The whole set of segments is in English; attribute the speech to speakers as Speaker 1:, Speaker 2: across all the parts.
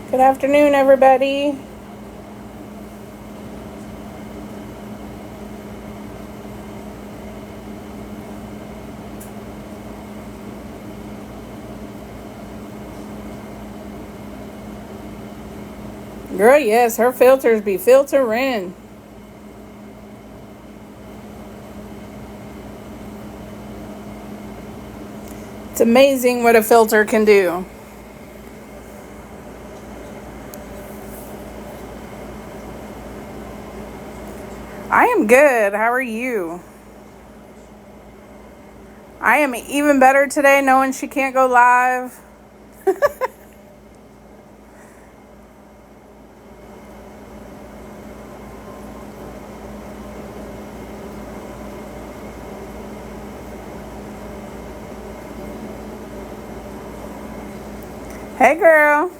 Speaker 1: Good afternoon, everybody. Girl, yes, her filters be filtering. It's amazing what a filter can do. I am good. How are you? I am even better today knowing she can't go live. Hey, girl.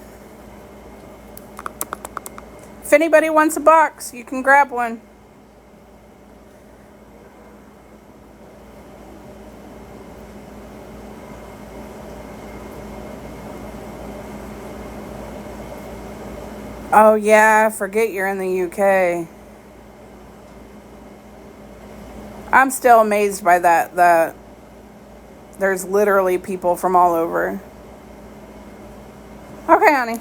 Speaker 1: If anybody wants a box, you can grab one. Oh, yeah, I forget you're in the UK. I'm still amazed by that there's literally people from all over. Okay, honey.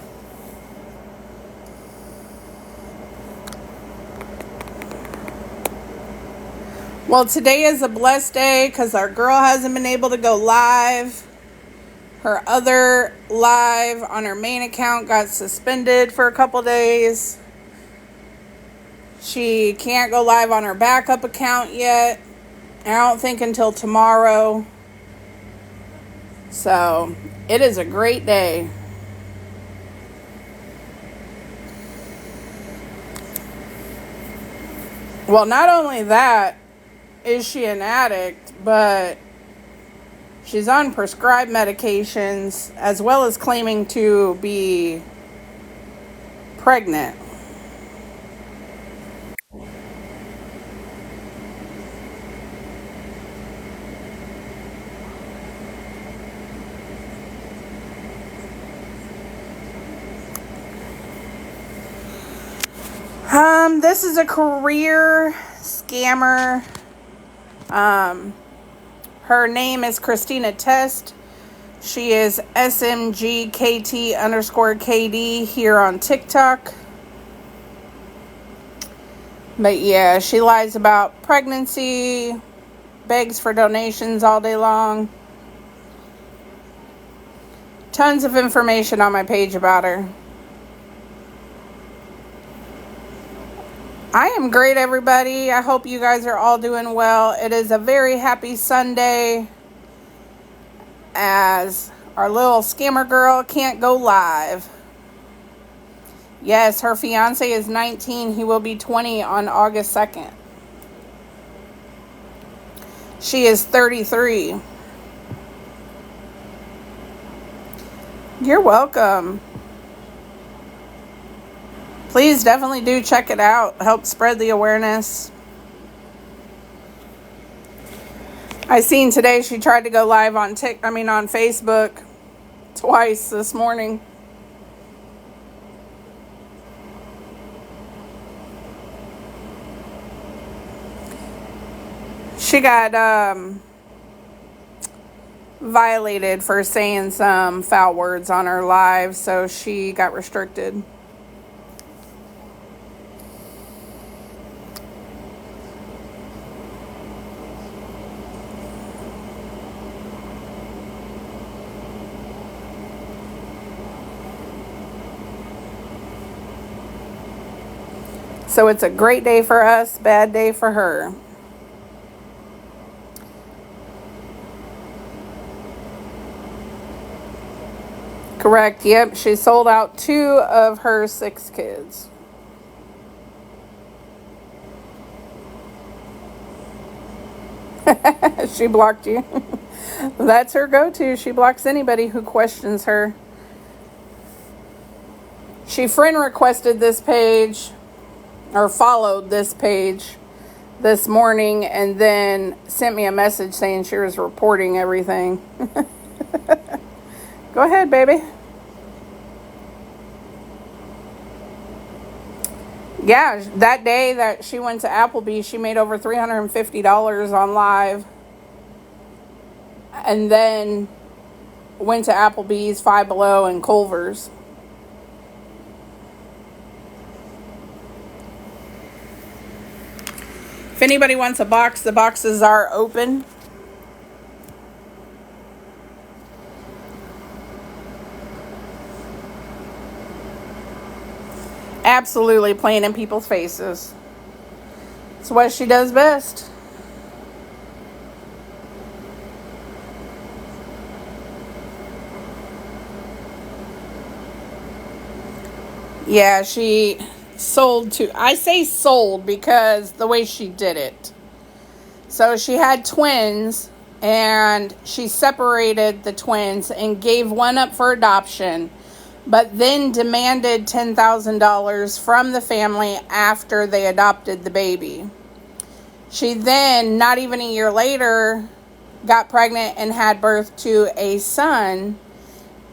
Speaker 1: Well, today is a blessed day because our girl hasn't been able to go live. Her other live on her main account got suspended for a couple days. She can't go live on her backup account yet. I don't think until tomorrow. So, it is a great day. Well, not only that is she an addict, but she's on prescribed medications as well as claiming to be pregnant. This is a career scammer. Her name is Christina Test. She is SMGKT_KD here on TikTok. But yeah, she lies about pregnancy, begs for donations all day long. Tons of information on my page about her. I am great, everybody. I hope you guys are all doing well. It is a very happy Sunday as our little scammer girl can't go live. Yes, her fiance is 19. He will be 20 on August 2nd. She is 33. You're welcome. Please definitely do check it out. Help spread the awareness. I seen today she tried to go live on Facebook twice this morning. She got violated for saying some foul words on her live, so she got restricted. So it's a great day for us, bad day for her. Correct, yep. She sold out 2 of her 6 kids. She blocked you. That's her go-to. She blocks anybody who questions her. She friend requested this page, or followed this page this morning, and then sent me a message saying she was reporting everything. Go ahead, baby. Yeah, that day that she went to Applebee's, she made over $350 on live. And then went to Applebee's, Five Below, and Culver's. If anybody wants a box, the boxes are open. Absolutely playing in people's faces. It's what she does best. Yeah, she sold to, I say sold because the way she did it. So she had twins and she separated the twins and gave one up for adoption, but then demanded $10,000 from the family after they adopted the baby. She then, not even a year later, got pregnant and had birth to a son,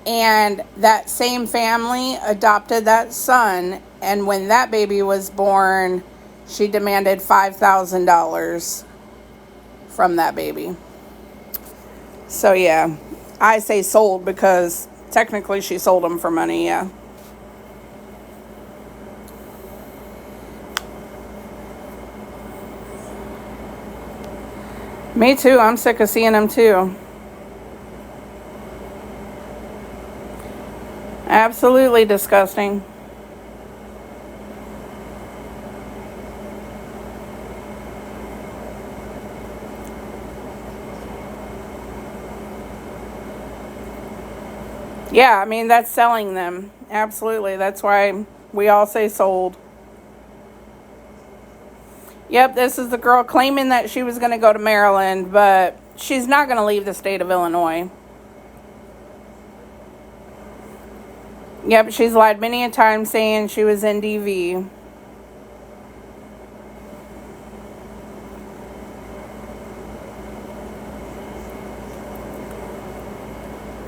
Speaker 1: and that same family adopted that son, and when that baby was born, she demanded $5,000 from that baby. So yeah, I say sold because technically she sold them for money, yeah. Me too, I'm sick of seeing them too. Absolutely disgusting. Yeah, I mean, that's selling them. Absolutely. That's why we all say sold. Yep, this is the girl claiming that she was going to go to Maryland, but she's not going to leave the state of Illinois. Yep, she's lied many a time saying she was in DV.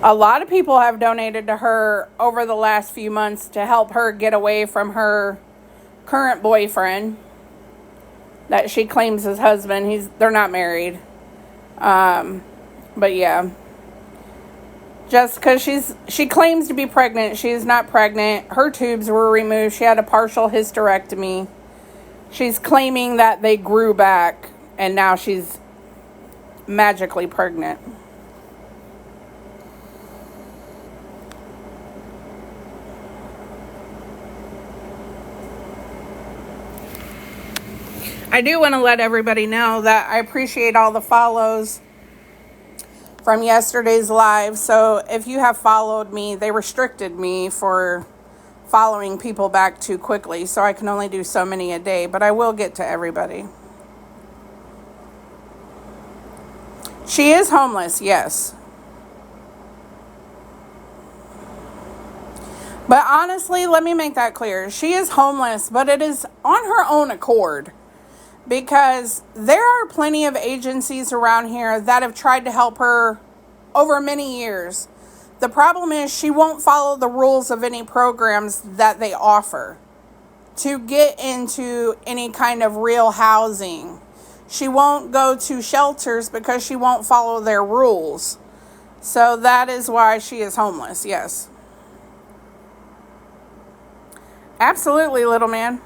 Speaker 1: A lot of people have donated to her over the last few months to help her get away from her current boyfriend that she claims is husband. They're not married. But yeah. Just because she claims to be pregnant, she is not pregnant. Her tubes were removed. She had a partial hysterectomy. She's claiming that they grew back and now she's magically pregnant. I do want to let everybody know that I appreciate all the follows from yesterday's live. So if you have followed me, they restricted me for following people back too quickly. So I can only do so many a day, but I will get to everybody. She is homeless, yes. But honestly, let me make that clear. She is homeless, but it is on her own accord. Because there are plenty of agencies around here that have tried to help her over many years. The problem is she won't follow the rules of any programs that they offer to get into any kind of real housing. She won't go to shelters because she won't follow their rules. So that is why she is homeless, yes. Absolutely, little man.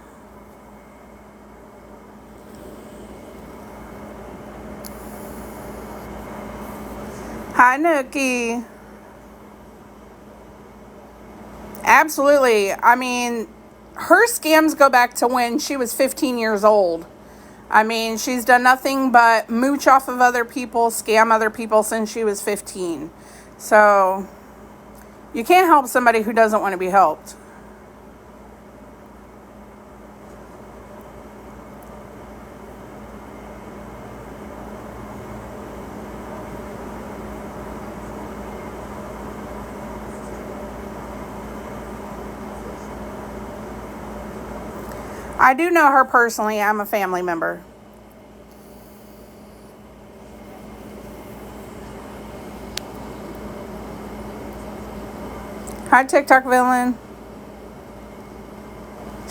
Speaker 1: Hi, Nookie. Absolutely. I mean, her scams go back to when she was 15 years old. I mean, she's done nothing but mooch off of other people, scam other people since she was 15. So, you can't help somebody who doesn't want to be helped. I do know her personally. I'm a family member. Hi, TikTok villain.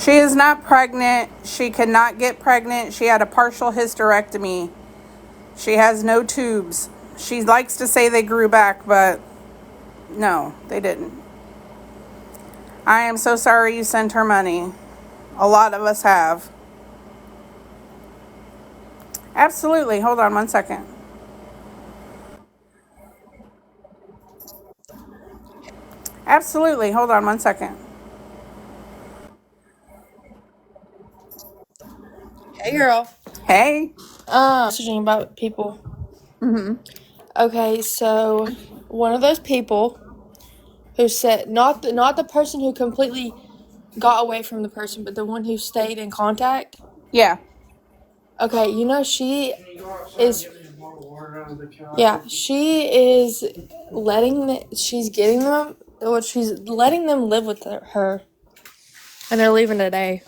Speaker 1: She is not pregnant. She cannot get pregnant. She had a partial hysterectomy. She has no tubes. She likes to say they grew back, but no, they didn't. I am so sorry you sent her money. A lot of us have. Absolutely. Hold on one second. Absolutely. Hold on one second.
Speaker 2: Hey, girl.
Speaker 1: Hey.
Speaker 2: Messaging about people. Okay, so one of those people who said not the person who completely got away from the person, but the one who stayed in contact.
Speaker 1: Yeah.
Speaker 2: Okay, is she is she's getting them. She's letting them live with her, and they're leaving today.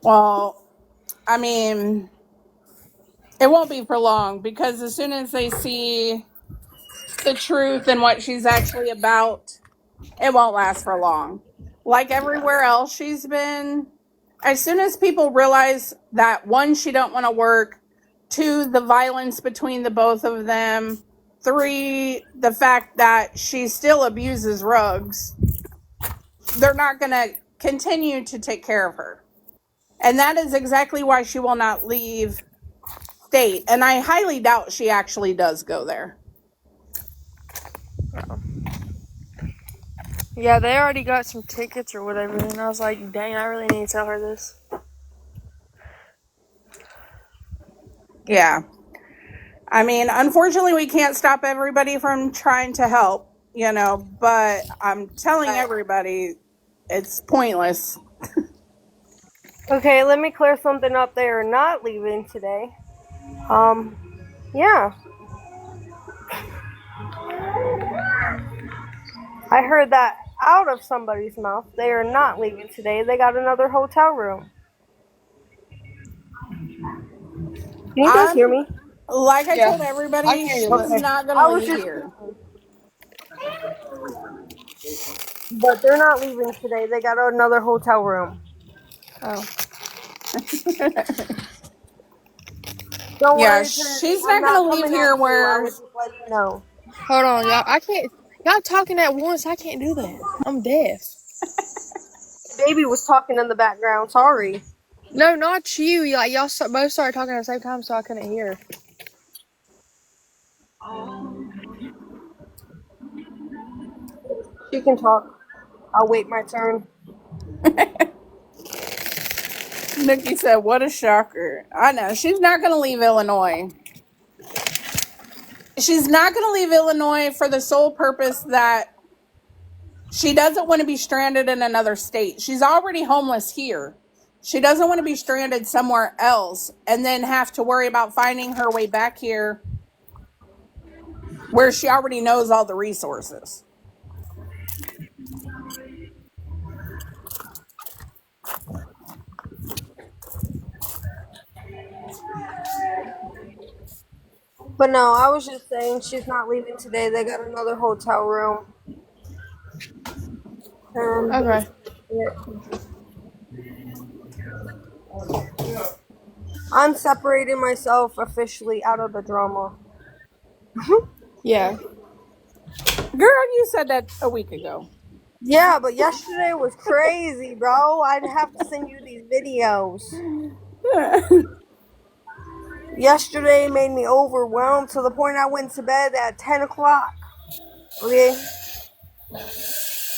Speaker 1: Well, I mean, it won't be for long because as soon as they see the truth and what she's actually about, it won't last for long. Like everywhere else she's been, as soon as people realize that one, she don't want to work, two, the violence between the both of them, three, the fact that she still abuses rugs, they're not going to continue to take care of her. And that is exactly why she will not leave state. And I highly doubt she actually does go there.
Speaker 2: Yeah, they already got some tickets or whatever, and I was like, dang, I really need to tell her this.
Speaker 1: Yeah. I mean, unfortunately, we can't stop everybody from trying to help, but I'm telling everybody it's pointless.
Speaker 3: Okay, let me clear something up. They are not leaving today. Yeah. I heard that out of somebody's mouth. They are not leaving today. They got another hotel room. Can you guys hear me?
Speaker 1: Like I told
Speaker 2: I
Speaker 1: everybody,
Speaker 2: can hear you,
Speaker 1: she's
Speaker 2: but
Speaker 1: not going
Speaker 3: I
Speaker 1: to
Speaker 3: was
Speaker 1: leave
Speaker 3: just
Speaker 1: here.
Speaker 3: But they're not leaving today. They got another hotel room.
Speaker 2: oh.
Speaker 3: Don't
Speaker 1: Yeah,
Speaker 3: worry, Prince.
Speaker 1: she's
Speaker 3: I'm
Speaker 1: not going
Speaker 3: not
Speaker 1: to leave
Speaker 3: coming
Speaker 1: here
Speaker 3: at you. I
Speaker 1: where.
Speaker 3: was just letting you know.
Speaker 2: Hold on, y'all. I can't. Y'all talking at once. I can't do that. I'm deaf.
Speaker 3: Baby was talking in the background. Sorry.
Speaker 2: No, not you. Like y'all both started talking at the same time, so I couldn't hear.
Speaker 3: She can talk. I'll wait my turn.
Speaker 1: Nikki said, what a shocker. I know. She's not going to leave Illinois. She's not going to leave Illinois for the sole purpose that she doesn't want to be stranded in another state. She's already homeless here. She doesn't want to be stranded somewhere else and then have to worry about finding her way back here where she already knows all the resources.
Speaker 3: But no, I was just saying she's not leaving today. They got another hotel room.
Speaker 2: Okay.
Speaker 3: I'm separating myself officially out of the drama.
Speaker 2: Yeah.
Speaker 1: Girl, you said that a week ago.
Speaker 3: Yeah, but yesterday was crazy, bro. I'd have to send you these videos. Yesterday made me overwhelmed to the point I went to bed at 10 o'clock. Okay?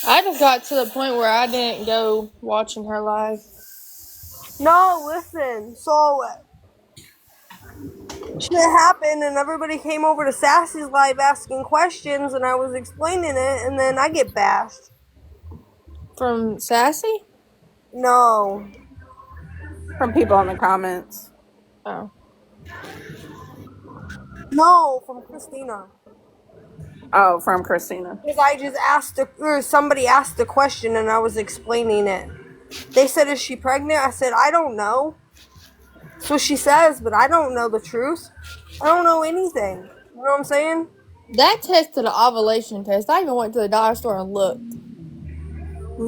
Speaker 2: I just got to the point where I didn't go watching her live.
Speaker 3: No, listen. So, shit happened and everybody came over to Sassy's live asking questions and I was explaining it and then I get bashed.
Speaker 2: From Sassy?
Speaker 3: No.
Speaker 1: From people in the comments.
Speaker 2: Oh.
Speaker 3: No, from Christina.
Speaker 1: Oh, from Christina.
Speaker 3: Because I just or somebody asked a question and I was explaining it. They said, is she pregnant? I said, I don't know. So she says, but I don't know the truth. I don't know anything. You know what I'm saying?
Speaker 2: That tested an ovulation test. I even went to the dollar store and looked.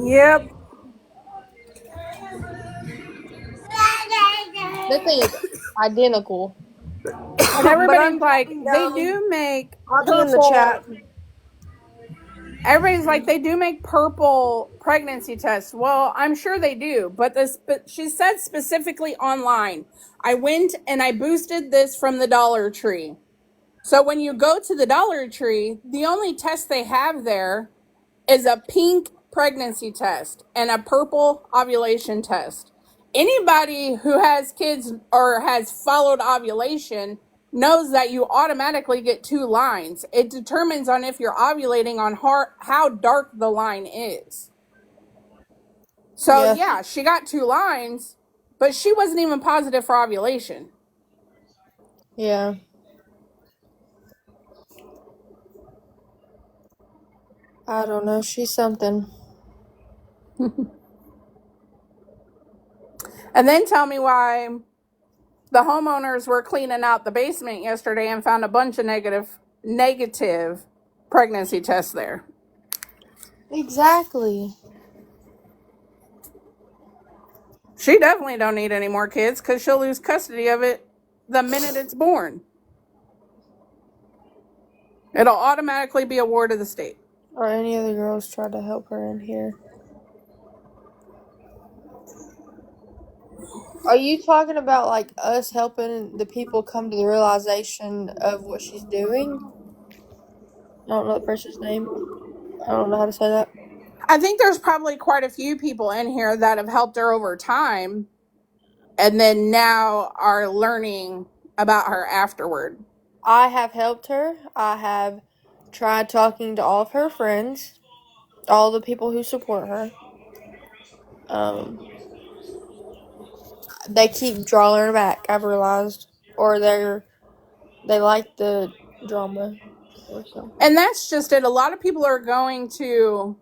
Speaker 1: Yep.
Speaker 2: That thing is identical.
Speaker 1: And everybody's
Speaker 3: I'm
Speaker 1: like,
Speaker 3: jotting
Speaker 1: they
Speaker 3: down.
Speaker 1: do make
Speaker 3: I'll be in the
Speaker 1: purple.
Speaker 3: chat.
Speaker 1: Everybody's like, they do make purple pregnancy tests. Well, I'm sure they do, but she said specifically online. I went and I boosted this from the Dollar Tree. So when you go to the Dollar Tree, the only test they have there is a pink pregnancy test and a purple ovulation test. Anybody who has kids or has followed ovulation knows that you automatically get 2 lines. It determines on if you're ovulating on how dark the line is. So yeah, she got 2 lines, but she wasn't even positive for ovulation.
Speaker 2: Yeah. I don't know. She's something.
Speaker 1: And then tell me why the homeowners were cleaning out the basement yesterday and found a bunch of negative pregnancy tests there.
Speaker 2: Exactly.
Speaker 1: She definitely don't need any more kids because she'll lose custody of it the minute it's born. It'll automatically be a ward of the state.
Speaker 2: Or any other girls tried to help her in here. Are you talking about like us helping the people come to the realization of what she's doing? I don't know the person's name. I don't know how to say that.
Speaker 1: I think there's probably quite a few people in here that have helped her over time and then now are learning about her afterward.
Speaker 2: I have helped her. I have tried talking to all of her friends, all the people who support her. They keep drawing her back, I've realized. Or they like the drama or something.
Speaker 1: And that's just it. A lot of people are going to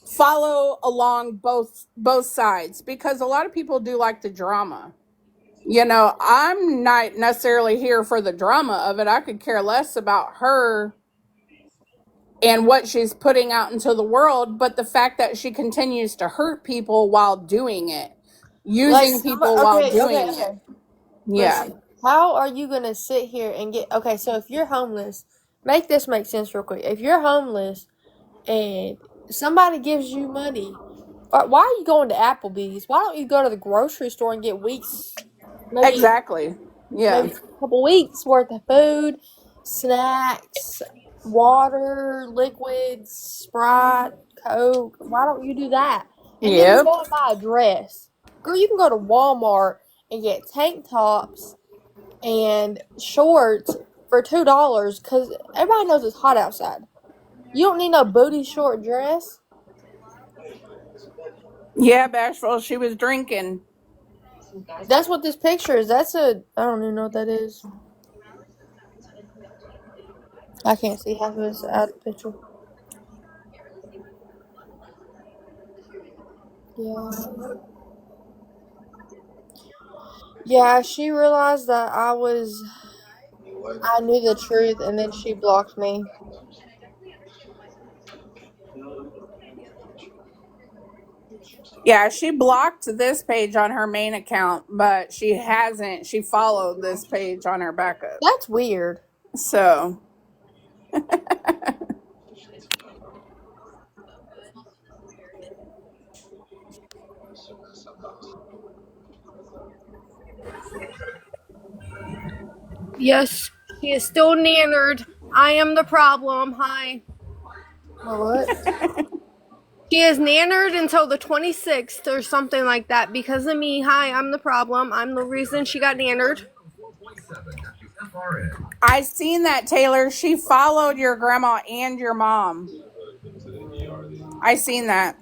Speaker 1: follow along both sides because a lot of people do like the drama. You know, I'm not necessarily here for the drama of it. I could care less about her and what she's putting out into the world, but the fact that she continues to hurt people while doing it, using people while doing it. Yeah.
Speaker 2: Listen, how are you going to sit here and get... Okay, so if you're homeless, make this make sense real quick. If you're homeless and somebody gives you money, why are you going to Applebee's? Why don't you go to the grocery store and get weeks...
Speaker 1: Exactly. Yeah.
Speaker 2: Maybe a couple weeks worth of food, snacks, water, liquids, Sprite, Coke. Why don't you do that? And then you go and buy a dress. Girl, you can go to Walmart and get tank tops and shorts for $2 because everybody knows it's hot outside. You don't need no booty short dress.
Speaker 1: Yeah, Bashful, she was drinking.
Speaker 2: That's what this picture is. I don't even know what that is. I can't see half of this out of the picture. Yeah. Yeah, she realized that I knew the truth, and then she blocked me.
Speaker 1: Yeah, she blocked this page on her main account, but she followed this page on her backup.
Speaker 2: That's weird.
Speaker 1: So.
Speaker 3: Yes, he is still nannered. I am the problem. Hi.
Speaker 2: What?
Speaker 3: She is nannered until the 26th or something like that because of me. Hi, I'm the problem. I'm the reason she got nannered.
Speaker 1: I seen that, Taylor. She followed your grandma and your mom. I seen that.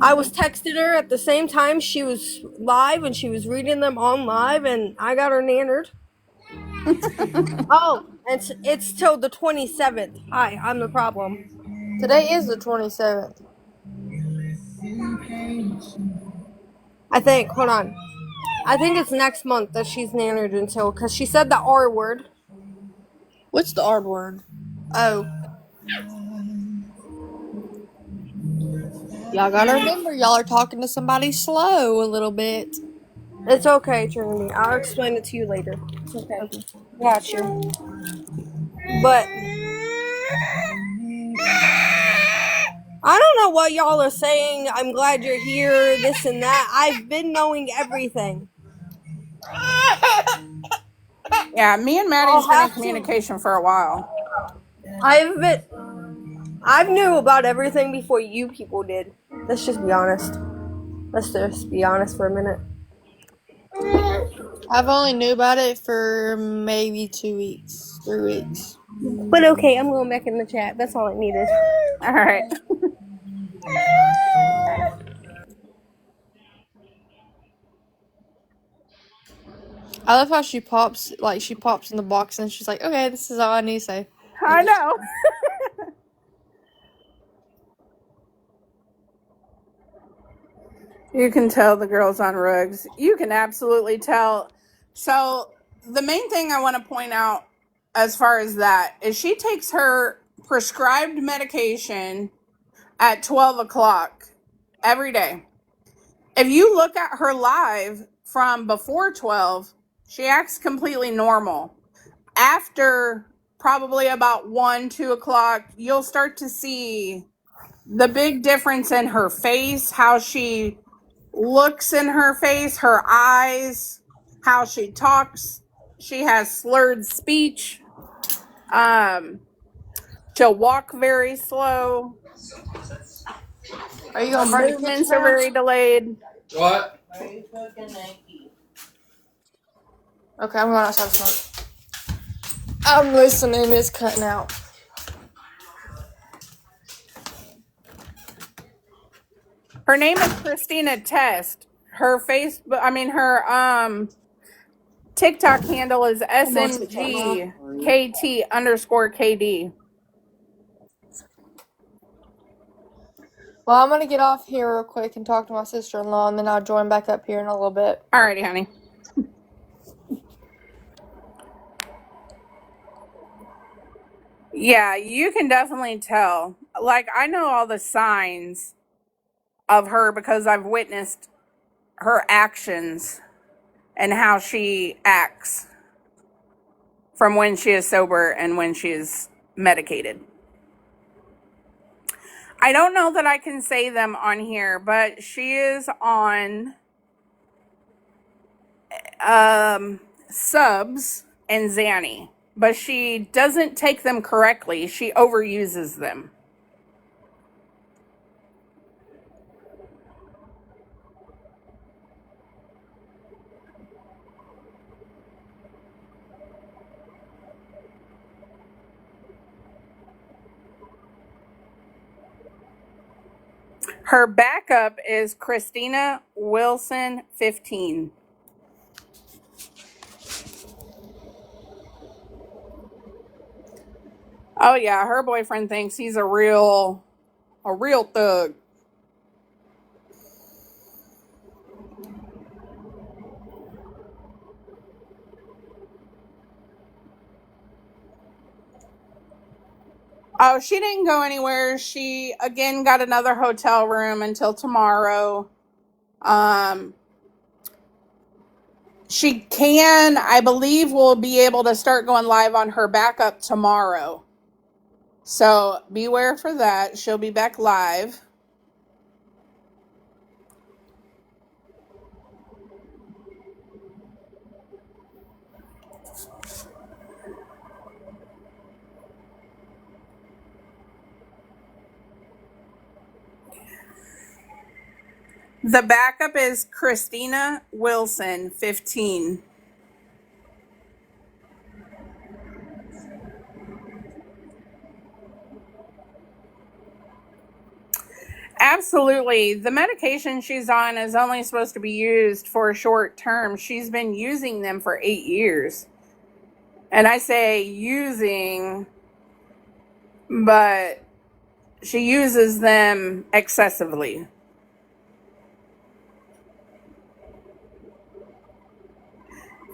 Speaker 3: I was texting her at the same time she was live and she was reading them on live and I got her nannered. Oh, and it's till the 27th. Hi, I'm the problem.
Speaker 2: Today is the 27th.
Speaker 3: I think, hold on. I think it's next month that she's nannered until, because she said the R word.
Speaker 2: What's the R word?
Speaker 3: Oh.
Speaker 2: Y'all gotta remember, y'all are talking to somebody slow a little bit.
Speaker 3: It's okay, Trinity. I'll explain it to you later. It's okay.
Speaker 2: Okay.
Speaker 3: Got you. But I don't know what y'all are saying. I'm glad you're here, this and that. I've been knowing everything.
Speaker 1: Yeah, me and Maddie's
Speaker 3: I'll
Speaker 1: been in
Speaker 3: have to.
Speaker 1: communication for a while.
Speaker 3: I've knew about everything before you people did. Let's just be honest. Let's just be honest for a minute.
Speaker 2: I've only knew about it for maybe 2 weeks, 3 weeks.
Speaker 3: But okay, I'm going back in the chat. That's all I needed.
Speaker 1: All right.
Speaker 2: I love how she pops in the box and she's like, okay, this is all I need to say.
Speaker 1: I know. You can tell the girl's on rugs. You can absolutely tell. So the main thing I want to point out as far as that is she takes her prescribed medication at 12 o'clock every day. If you look at her live from before 12, she acts completely normal. After probably about 1, 2 o'clock, you'll start to see the big difference in her face, how she looks in her face, her eyes, how she talks. She has slurred speech. She'll walk very slow.
Speaker 2: Are you
Speaker 1: Her
Speaker 2: gonna burn the kitchen
Speaker 1: movements are
Speaker 2: down?
Speaker 1: very delayed.
Speaker 4: What?
Speaker 2: Okay, I'm going outside to smoke. I'm listening, it's cutting out.
Speaker 1: Her name is Christina Test. Her her TikTok handle is SMGKT_KD.
Speaker 2: Well, I'm gonna get off here real quick and talk to my sister-in-law, and then I'll join back up here in a little bit.
Speaker 1: Alrighty, honey. Yeah, you can definitely tell. Like, I know all the signs of her because I've witnessed her actions and how she acts from when she is sober and when she is medicated. I don't know that I can say them on here, but she is on subs and Xanny, but she doesn't take them correctly. She overuses them. Her backup is Christina Wilson 15. Oh yeah, her boyfriend thinks he's a real thug. Oh, she didn't go anywhere. She again got another hotel room until tomorrow. She can, I believe, will be able to start going live on her backup tomorrow. So beware for that. She'll be back live. The backup is Christina Wilson 15. Absolutely. The medication she's on is only supposed to be used for a short term. She's been using them for 8 years. And I say using, but she uses them excessively.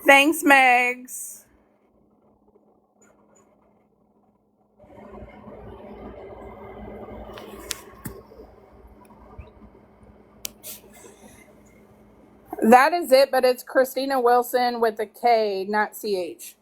Speaker 1: Thanks, Megs. That is it, but it's Christina Wilson with a K, not CH.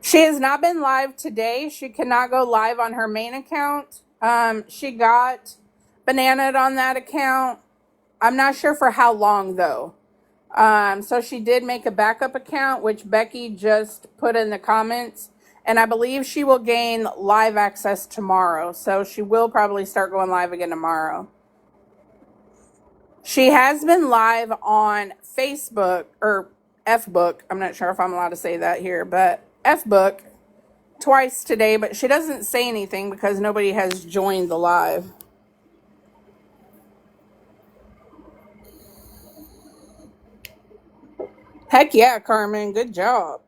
Speaker 1: She has not been live today. She cannot go live on her main account. She got bananaed on that account. I'm not sure for how long, though. So she did make a backup account, which Becky just put in the comments. And I believe she will gain live access tomorrow. So she will probably start going live again tomorrow. She has been live on Facebook, or Fbook. I'm not sure if I'm allowed to say that here, but Fbook twice today. But she doesn't say anything because nobody has joined the live. Heck yeah, Carmen. Good job.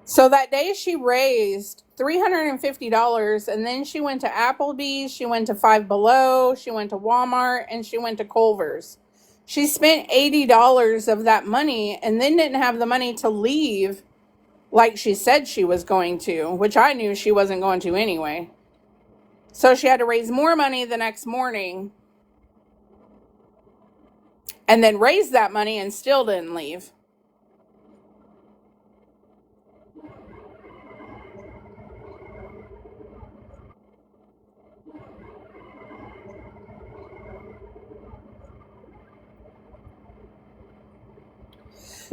Speaker 1: So that day she raised $350, and then she went to Applebee's, she went to Five Below, she went to Walmart, and she went to Culver's. She spent $80 of that money and then didn't have the money to leave like she said she was going to, which I knew she wasn't going to anyway. So she had to raise more money the next morning and then raise that money and still didn't leave.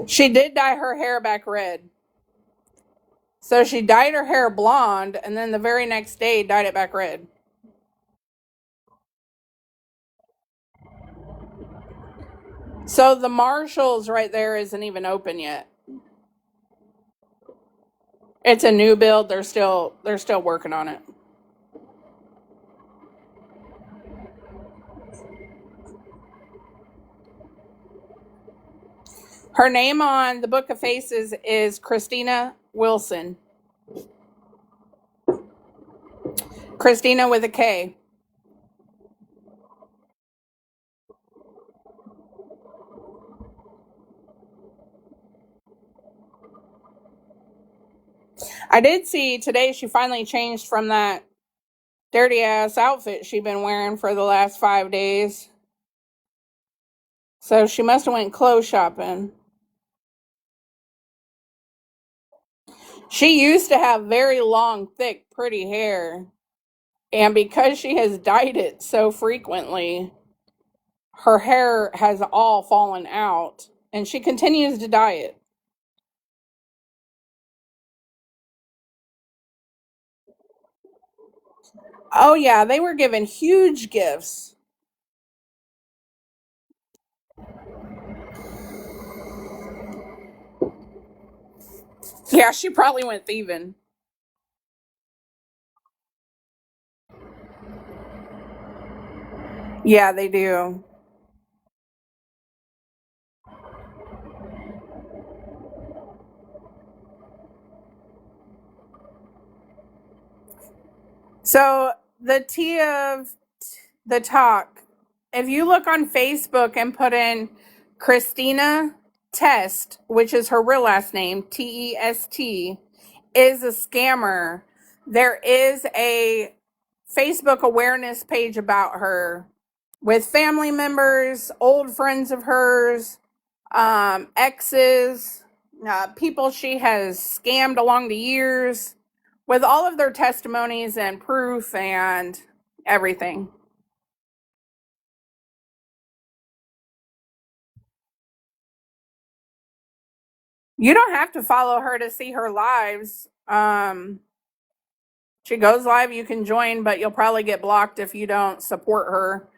Speaker 1: She did dye her hair back red. So she dyed her hair blonde and then the very next day dyed it back red. So the Marshalls right there isn't even open yet. It's a new build. They're still working on it. Her name on the Book of Faces is Christina Wilson. Christina with a K. I did see today she finally changed from that dirty ass outfit she'd been wearing for the last 5 days. So she must have went clothes shopping. She used to have very long, thick, pretty hair. And because she has dyed it so frequently, her hair has all fallen out. And she continues to dye it. Oh, yeah, they were given huge gifts. Yeah, she probably went thieving. Yeah, they do. So, the tea of the talk, if you look on Facebook and put in Christina Test, which is her real last name, Test, is a scammer. There is a Facebook awareness page about her with family members, old friends of hers, exes, people she has scammed along the years, with all of their testimonies and proof and everything. You don't have to follow her to see her lives. She goes live, you can join, but you'll probably get blocked if you don't support her.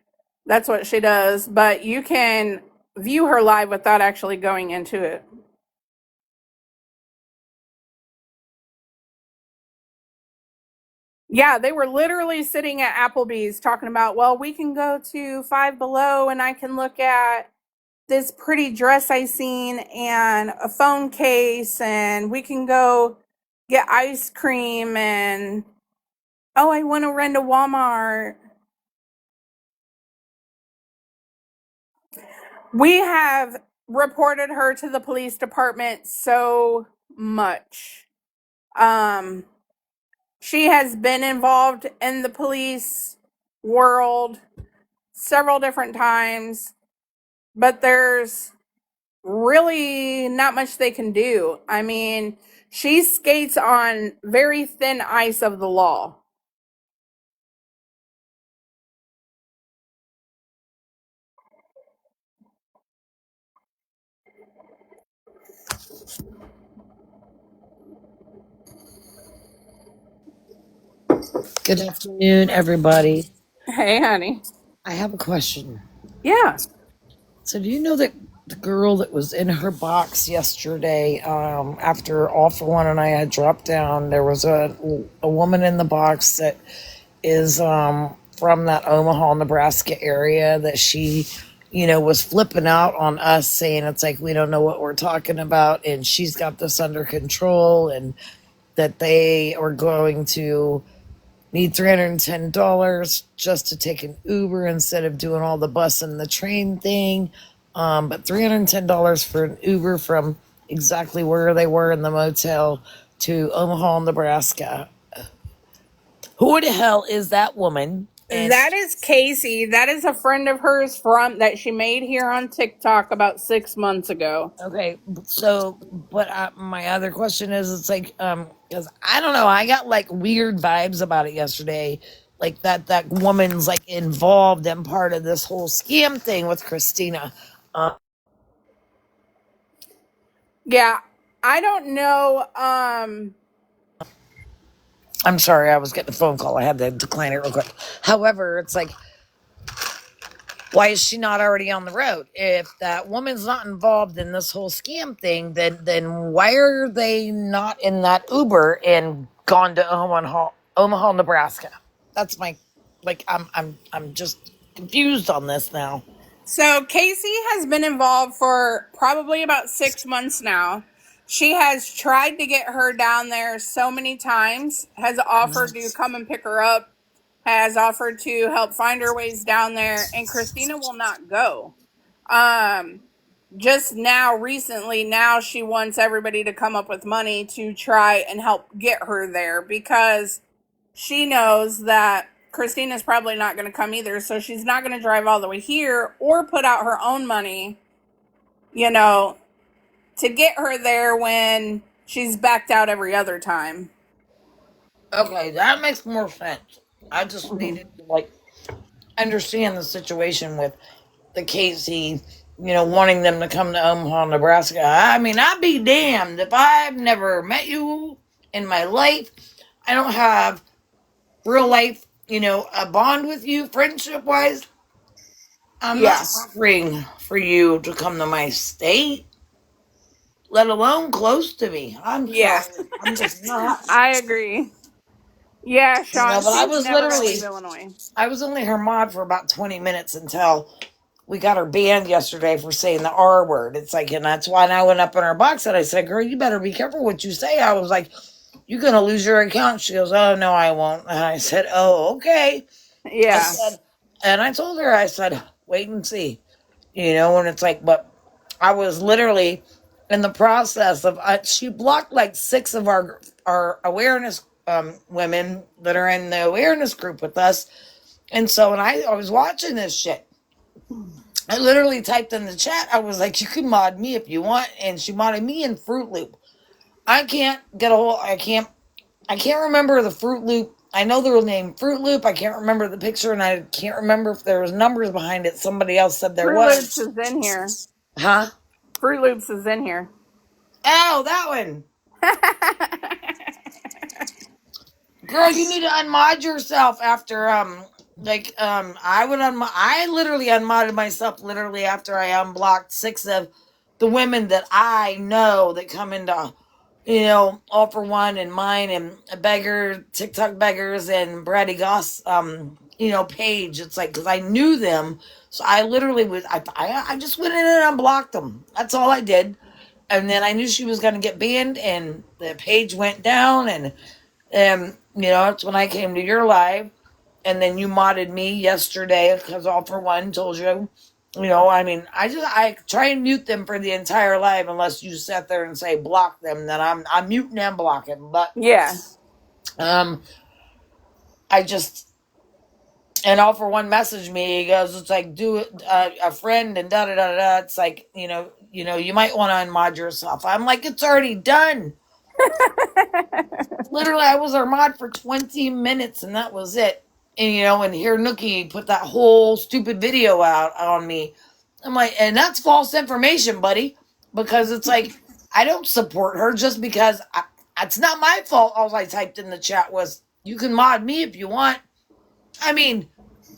Speaker 1: That's what she does. But you can view her live without actually going into it. Yeah, they were literally sitting at Applebee's talking about, well, we can go to Five Below and I can look at this pretty dress I seen and a phone case, and we can go get ice cream, and oh, I want to run to Walmart. We have reported her to the police department so much. Um, she has been involved in the police world several different times, but there's really not much they can do. I mean, she skates on very thin ice of the law.
Speaker 4: Good afternoon, everybody.
Speaker 1: Hey, honey.
Speaker 4: I have a question.
Speaker 1: Yeah.
Speaker 4: So, do you know that the girl that was in her box yesterday, after All for One and I had dropped down, there was a woman in the box that is from that Omaha, Nebraska area that she, was flipping out on us, saying it's like we don't know what we're talking about, and she's got this under control, and that they are going to need $310 just to take an Uber instead of doing all the bus and the train thing. But $310 for an Uber from exactly where they were in the motel to Omaha, Nebraska. Who the hell is that woman? And
Speaker 1: That is Casey. That is a friend of hers from that she made here on TikTok about 6 months ago.
Speaker 4: okay, so but my other question is, it's like, because I don't know, I got like weird vibes about it yesterday, like that woman's like involved and part of this whole scam thing with Christina.
Speaker 1: Yeah, I don't know.
Speaker 4: I'm sorry, I was getting a phone call. I had to decline it real quick. However, it's like, why is she not already on the road? If that woman's not involved in this whole scam thing, then why are they not in that Uber and gone to Omaha, Nebraska? That's my, like, I'm just confused on this now.
Speaker 1: So Casey has been involved for probably about 6 months now. She has tried to get her down there so many times, has offered to come and pick her up, has offered to help find her ways down there, and Christina will not go. Um, just now, recently, now she wants everybody to come up with money to try and help get her there because she knows that Christina's probably not going to come either. So she's not going to drive all the way here or put out her own money, you know, to get her there when she's backed out every other time.
Speaker 4: Okay, that makes more sense. I just
Speaker 1: Mhm.
Speaker 4: needed to, like, understand the situation with the Casey, wanting them to come to Omaha, Nebraska. I mean, I'd be damned if I've never met you in my life. I don't have real life, a bond with you, friendship wise. I'm not
Speaker 1: Yeah.
Speaker 4: offering for you to come to my state, let alone close to me. I'm
Speaker 1: Yeah.
Speaker 4: sorry. I'm just not.
Speaker 1: I agree. Yeah, Sean,
Speaker 4: But
Speaker 1: she's never going to leave Illinois.
Speaker 4: I was only her mod for about 20 minutes until we got her banned yesterday for saying the R word. It's like, and that's why I went up in her box and I said, girl, you better be careful what you say. I was like, you're going to lose your account. She goes, oh, no, I won't. And I said, oh, okay. I
Speaker 1: Yeah.
Speaker 4: said, and I told her, I said, wait and see, and it's like, but I was literally in the process of, she blocked like 6 of our awareness women that are in the awareness group with us. And so, and I was watching this shit. I literally typed in the chat. I was like, you can mod me if you want. And she modded me in Fruit Loop. I can't get a whole, I can't remember the Fruit Loop. I know the real name Fruit Loop. I can't remember the picture and I can't remember if there was numbers behind it. Somebody else said there
Speaker 1: Fruit Loops
Speaker 4: was.
Speaker 1: is in here.
Speaker 4: Huh?
Speaker 1: Fruit Loops is in here.
Speaker 4: Oh, that one. Girl, you need to unmod yourself after I literally unmodded myself literally after I unblocked 6 of the women that I know that come into All for One and mine and TikTok beggars and Brady Goss page. It's like, because I knew them, so I literally I just went in and unblocked them. That's all I did. And then I knew she was gonna get banned and the page went down, and it's when I came to your live, and then you modded me yesterday because All for One told you. I mean, I try and mute them for the entire live unless you sit there and say block them. Then I'm muting and blocking. But
Speaker 1: Yeah.
Speaker 4: I just and all for one message me. He goes, it's like do it a friend and da da da da. It's like you might want to unmod yourself. I'm like, it's already done. Literally, I was our mod for 20 minutes and that was it. And here Nookie put that whole stupid video out on me. I'm like, and that's false information, buddy, because it's like I don't support her just because it's not my fault. All I typed in the chat was, you can mod me if you want. I mean,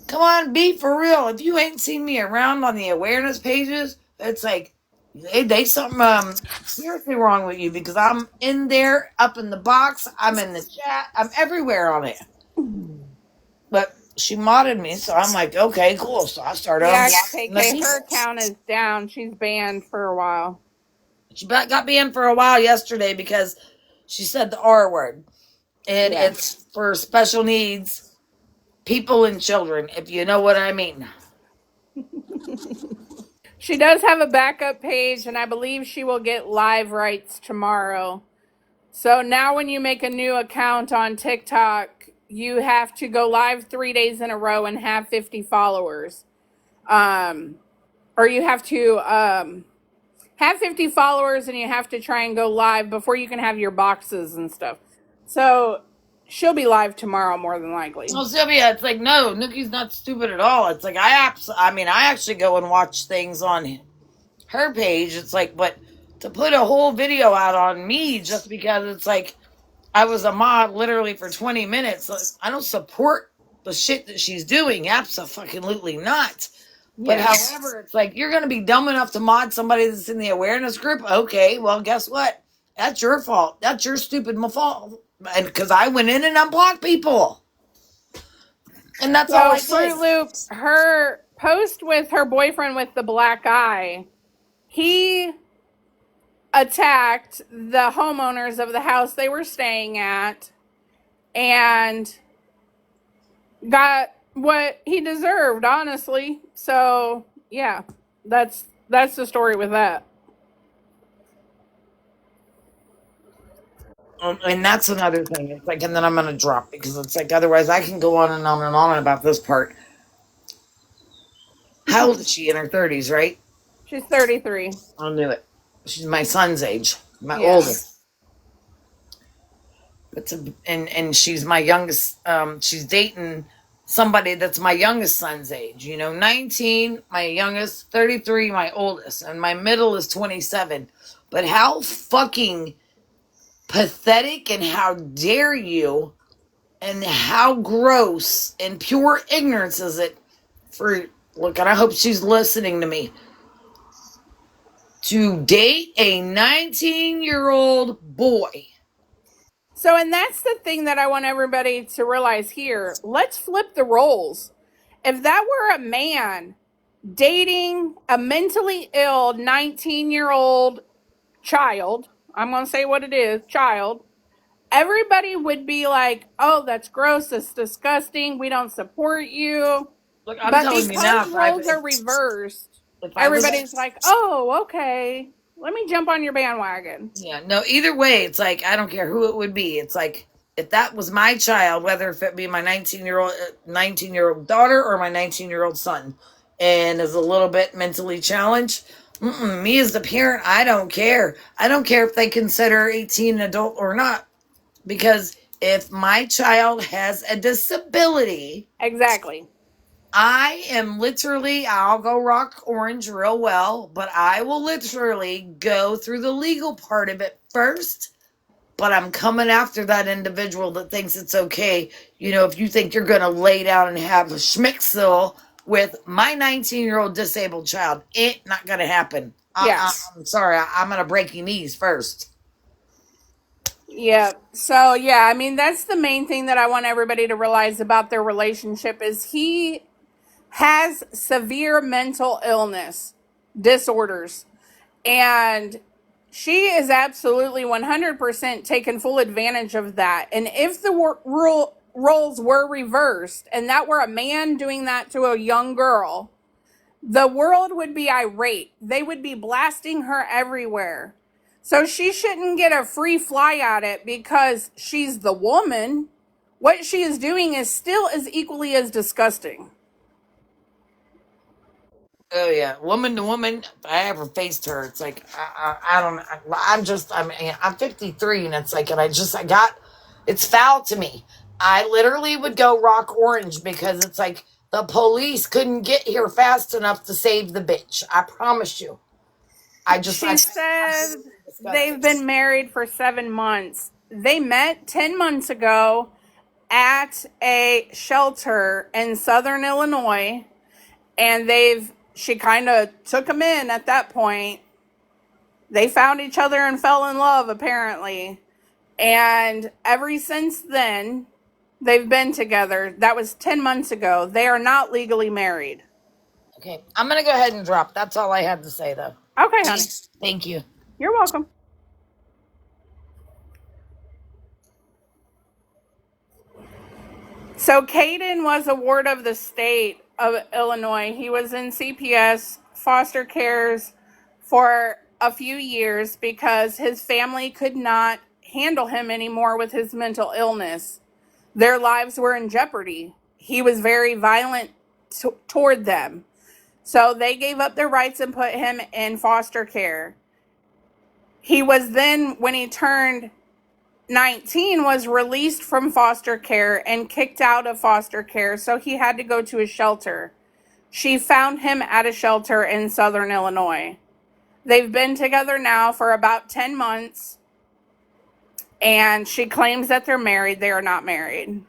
Speaker 4: come on, be for real. If you ain't seen me around on the awareness pages, it's like they something seriously wrong with you, because I'm in there, up in the box, I'm in the chat, I'm everywhere on it. But she modded me, so I'm like, okay, cool. So I started unblocking the
Speaker 1: KK,
Speaker 4: people.
Speaker 1: her account is down. She's banned for a while.
Speaker 4: She got banned for a while yesterday because she said the R word. And it's for special needs people and children, if you know what I mean.
Speaker 1: She does have a backup page, and I believe she will get live rights tomorrow. So now when you make a new account on TikTok, you have to go live 3 days in a row and have 50 followers. Or you have to have 50 followers, and you have to try and go live before you can have your boxes and stuff. So she'll be live tomorrow, more than likely.
Speaker 4: Well, Sylvia, it's like, no, Nookie's not stupid at all. It's like, I actually go and watch things on her page. It's like, but to put a whole video out on me just because it's like I was a mod literally for 20 minutes, like, I don't support the shit that she's doing. Absolutely not. But however, it's like, you're going to be dumb enough to mod somebody that's in the awareness group. Okay, well, guess what? That's your fault. That's your stupid fault. And because I went in and unblocked people. And that's all I did.
Speaker 1: Fruit Loop, her post with her boyfriend with the black eye, he attacked the homeowners of the house they were staying at and got what he deserved, honestly. So yeah, that's the story with that.
Speaker 4: And that's another thing. It's like, and then I'm going to drop, because it's like, otherwise I can go on and on and on about this part. How old is she? In her 30s, right?
Speaker 1: She's 33.
Speaker 4: I knew it. She's my son's age, my oldest. But and she's my youngest. She's dating somebody that's my youngest son's age. 19, my youngest, 33, my oldest, and my middle is 27. But how fucking pathetic, and how dare you, and how gross and pure ignorance is it for, look, and I hope she's listening to me, to date a 19-year-old boy.
Speaker 1: So, and that's the thing that I want everybody to realize here. Let's flip the roles. If that were a man dating a mentally ill 19-year-old child, I'm going to say what it is, child, everybody would be like, oh, that's gross, that's disgusting, we don't support you.
Speaker 4: Look, I'm
Speaker 1: but
Speaker 4: telling you now,
Speaker 1: because roles are reversed, everybody's like, oh, okay, let me jump on your bandwagon.
Speaker 4: Yeah, no, either way, it's like, I don't care who it would be. It's like, if that was my child, whether if it be my 19-year-old daughter or my 19-year-old son, and is a little bit mentally challenged, me as the parent, I don't care. I don't care if they consider 18 an adult or not. Because if my child has a disability...
Speaker 1: Exactly.
Speaker 4: I am literally, I'll go rock orange real well, but I will literally go through the legal part of it first. But I'm coming after that individual that thinks it's okay. If you think you're going to lay down and have a schmixel with my 19-year-old disabled child, it not going to happen. I'm sorry. I'm going to break your knees first.
Speaker 1: Yeah. So, yeah, I mean, that's the main thing that I want everybody to realize about their relationship is he has severe mental illness disorders, and she is absolutely 100% taken full advantage of that. And if the roles were reversed and that were a man doing that to a young girl, the world would be irate. They would be blasting her everywhere. So she shouldn't get a free fly at it because she's the woman. What she is doing is still as equally as disgusting.
Speaker 4: Oh yeah, woman to woman. If I ever faced her, it's like I don't. I'm 53, and it's like, and I got. It's foul to me. I literally would go rock orange because it's like the police couldn't get here fast enough to save the bitch. I promise you.
Speaker 1: She said they've
Speaker 4: Disgusting.
Speaker 1: been married for 7 months. They met 10 months ago at a shelter in Southern Illinois, and she kind of took him in at that point. They found each other and fell in love, apparently. And ever since then, they've been together. That was 10 months ago. They are not legally married.
Speaker 4: Okay, I'm gonna go ahead and drop. That's all I had to say, though.
Speaker 1: Okay, honey.
Speaker 4: Thank you.
Speaker 1: You're welcome. So Caden was a ward of the state of Illinois. He was in CPS foster cares for a few years because his family could not handle him anymore with his mental illness. Their lives were in jeopardy. He was very violent toward them. So they gave up their rights and put him in foster care. He was then, when he turned 19, was released from foster care and kicked out of foster care, so he had to go to a shelter. She found him at a shelter in Southern Illinois. They've been together now for about 10 months, and she claims that they're married. They are not married.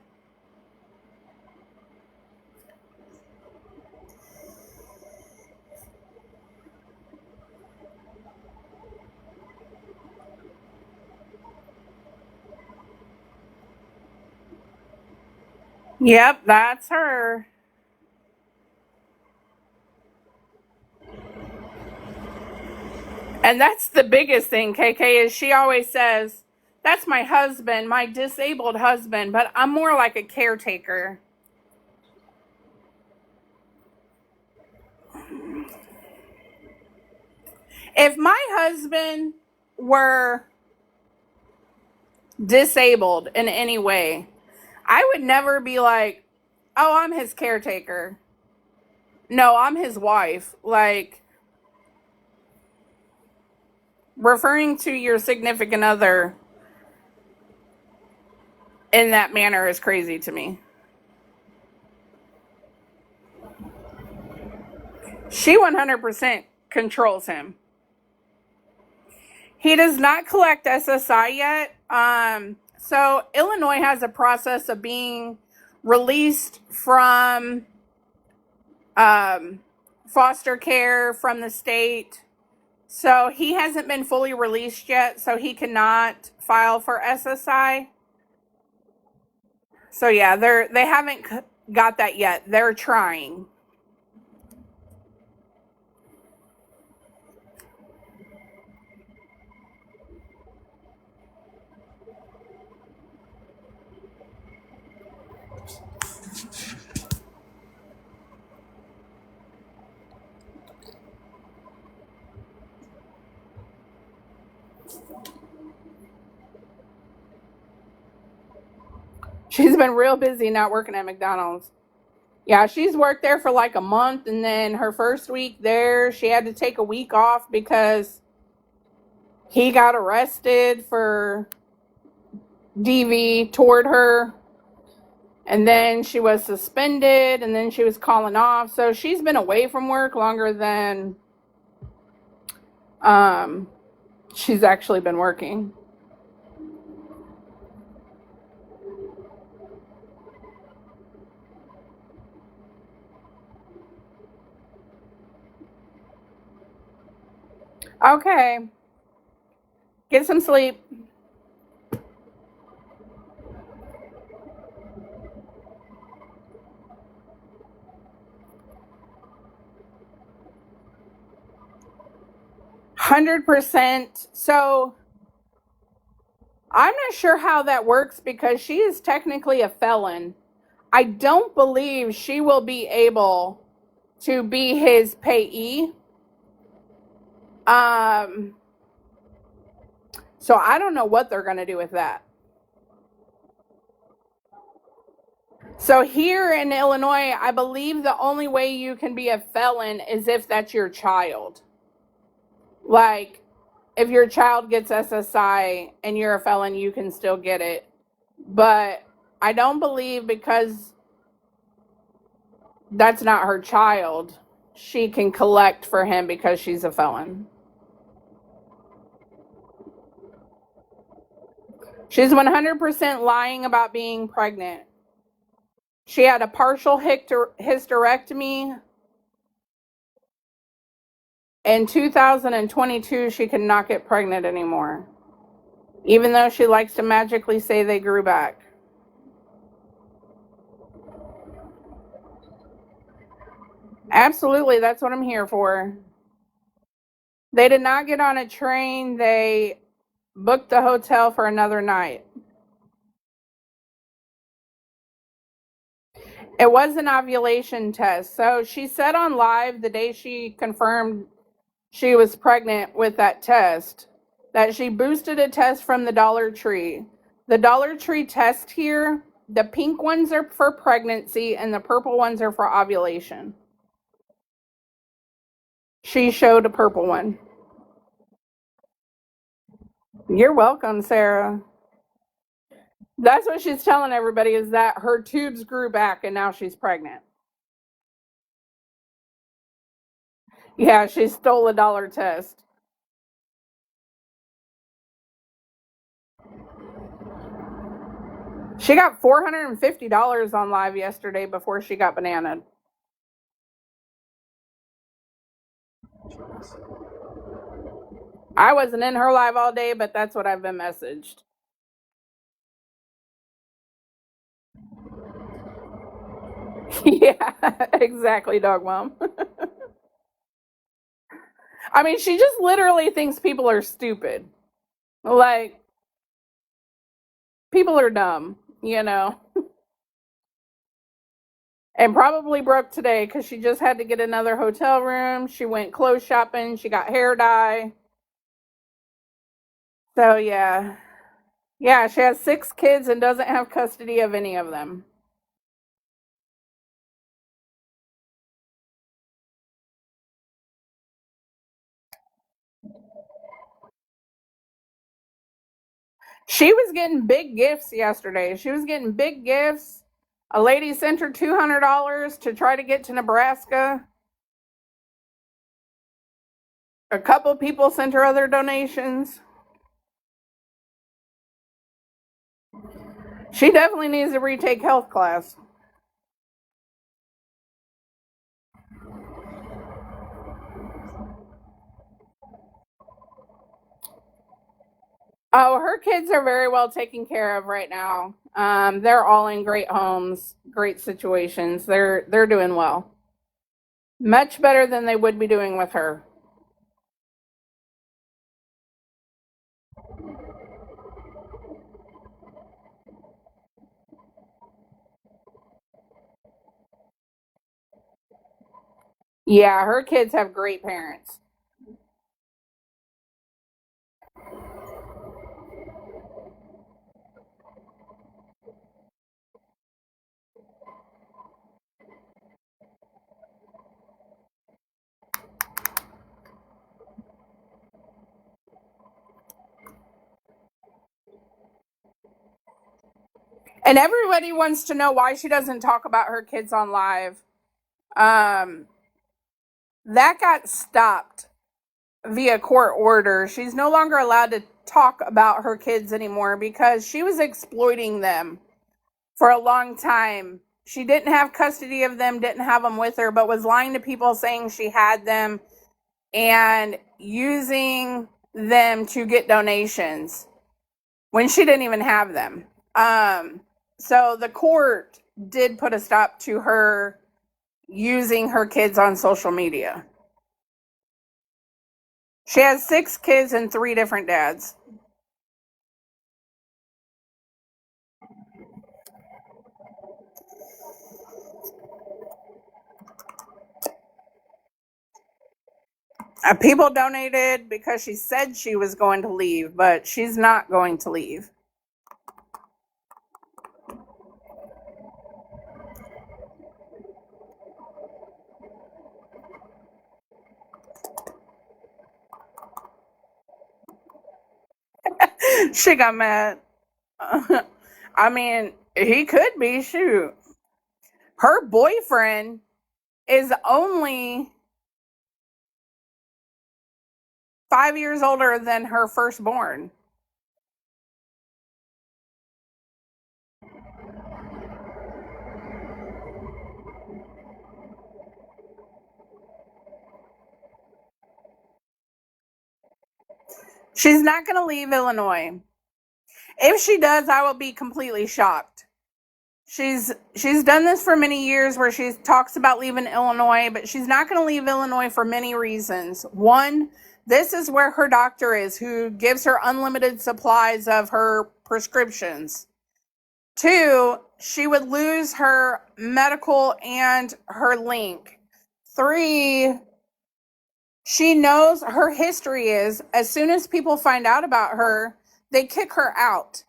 Speaker 1: Yep, that's her. And that's the biggest thing, KK, is she always says, that's my husband, my disabled husband, but I'm more like a caretaker. If my husband were disabled in any way, I would never be like, oh, I'm his caretaker. No, I'm his wife. Like, referring to your significant other in that manner is crazy to me. She 100% controls him. He does not collect SSI yet. So Illinois has a process of being released from foster care from the state. So he hasn't been fully released yet, so he cannot file for SSI. So yeah, they haven't got that yet. They're trying. She's been real busy not working at McDonald's. Yeah, she's worked there for like a month, and then her first week there, she had to take a week off because he got arrested for DV toward her. And then she was suspended, and then she was calling off. So she's been away from work longer than she's actually been working. Okay. Get some sleep. %. So I'm not sure how that works because she is technically a felon. I don't believe she will be able to be his payee. So I don't know what they're going to do with that. So here in Illinois, I believe the only way you can be a felon is if that's your child. Like, if your child gets SSI and you're a felon, you can still get it. But I don't believe, because that's not her child, she can collect for him because she's a felon. She's 100% lying about being pregnant. She had a partial hysterectomy. In 2022, she could not get pregnant anymore, even though she likes to magically say they grew back. Absolutely, that's what I'm here for. They did not get on a train. They booked a hotel for another night. It was an ovulation test. So she said on live the day she confirmed she was pregnant with that test that she boosted a test from the Dollar Tree. The Dollar Tree test here, the pink ones are for pregnancy and the purple ones are for ovulation. She showed a purple one. You're welcome, Sarah. That's what she's telling everybody, is that her tubes grew back and now she's pregnant. Yeah, she stole a dollar test. She got $450 on live yesterday before she got bananaed. I wasn't in her live all day, but that's what I've been messaged. Yeah, exactly, dog mom. I mean, she just literally thinks people are stupid. Like, people are dumb, you know? And probably broke today because she just had to get another hotel room. She went clothes shopping. She got hair dye. So, yeah. Yeah, she has 6 kids and doesn't have custody of any of them. She was getting big gifts yesterday. She was getting big gifts. A lady sent her $200 to try to get to Nebraska. A couple people sent her other donations. She definitely needs to retake health class. Oh, her kids are very well taken care of right now. They're all in great homes, great situations. They're doing well. Much better than they would be doing with her. Yeah, her kids have great parents. And everybody wants to know why she doesn't talk about her kids on live. Um, that got stopped via court order. She's no longer allowed to talk about her kids anymore because she was exploiting them for a long time. She didn't have custody of them, didn't have them with her, but was lying to people saying she had them and using them to get donations when she didn't even have them. So the court did put a stop to her using her kids on social media. She has 6 kids and 3 different dads. People donated because she said she was going to leave, but she's not going to leave. She got mad. I mean, he could be, shoot. Her boyfriend is only 5 years older than her firstborn. She's not going to leave Illinois. If she does, I will be completely shocked. She's done this for many years where she talks about leaving Illinois, but she's not going to leave Illinois for many reasons. One, this is where her doctor is, who gives her unlimited supplies of her prescriptions. Two, she would lose her medical and her link. Three, she knows her history is as soon as people find out about her, they kick her out.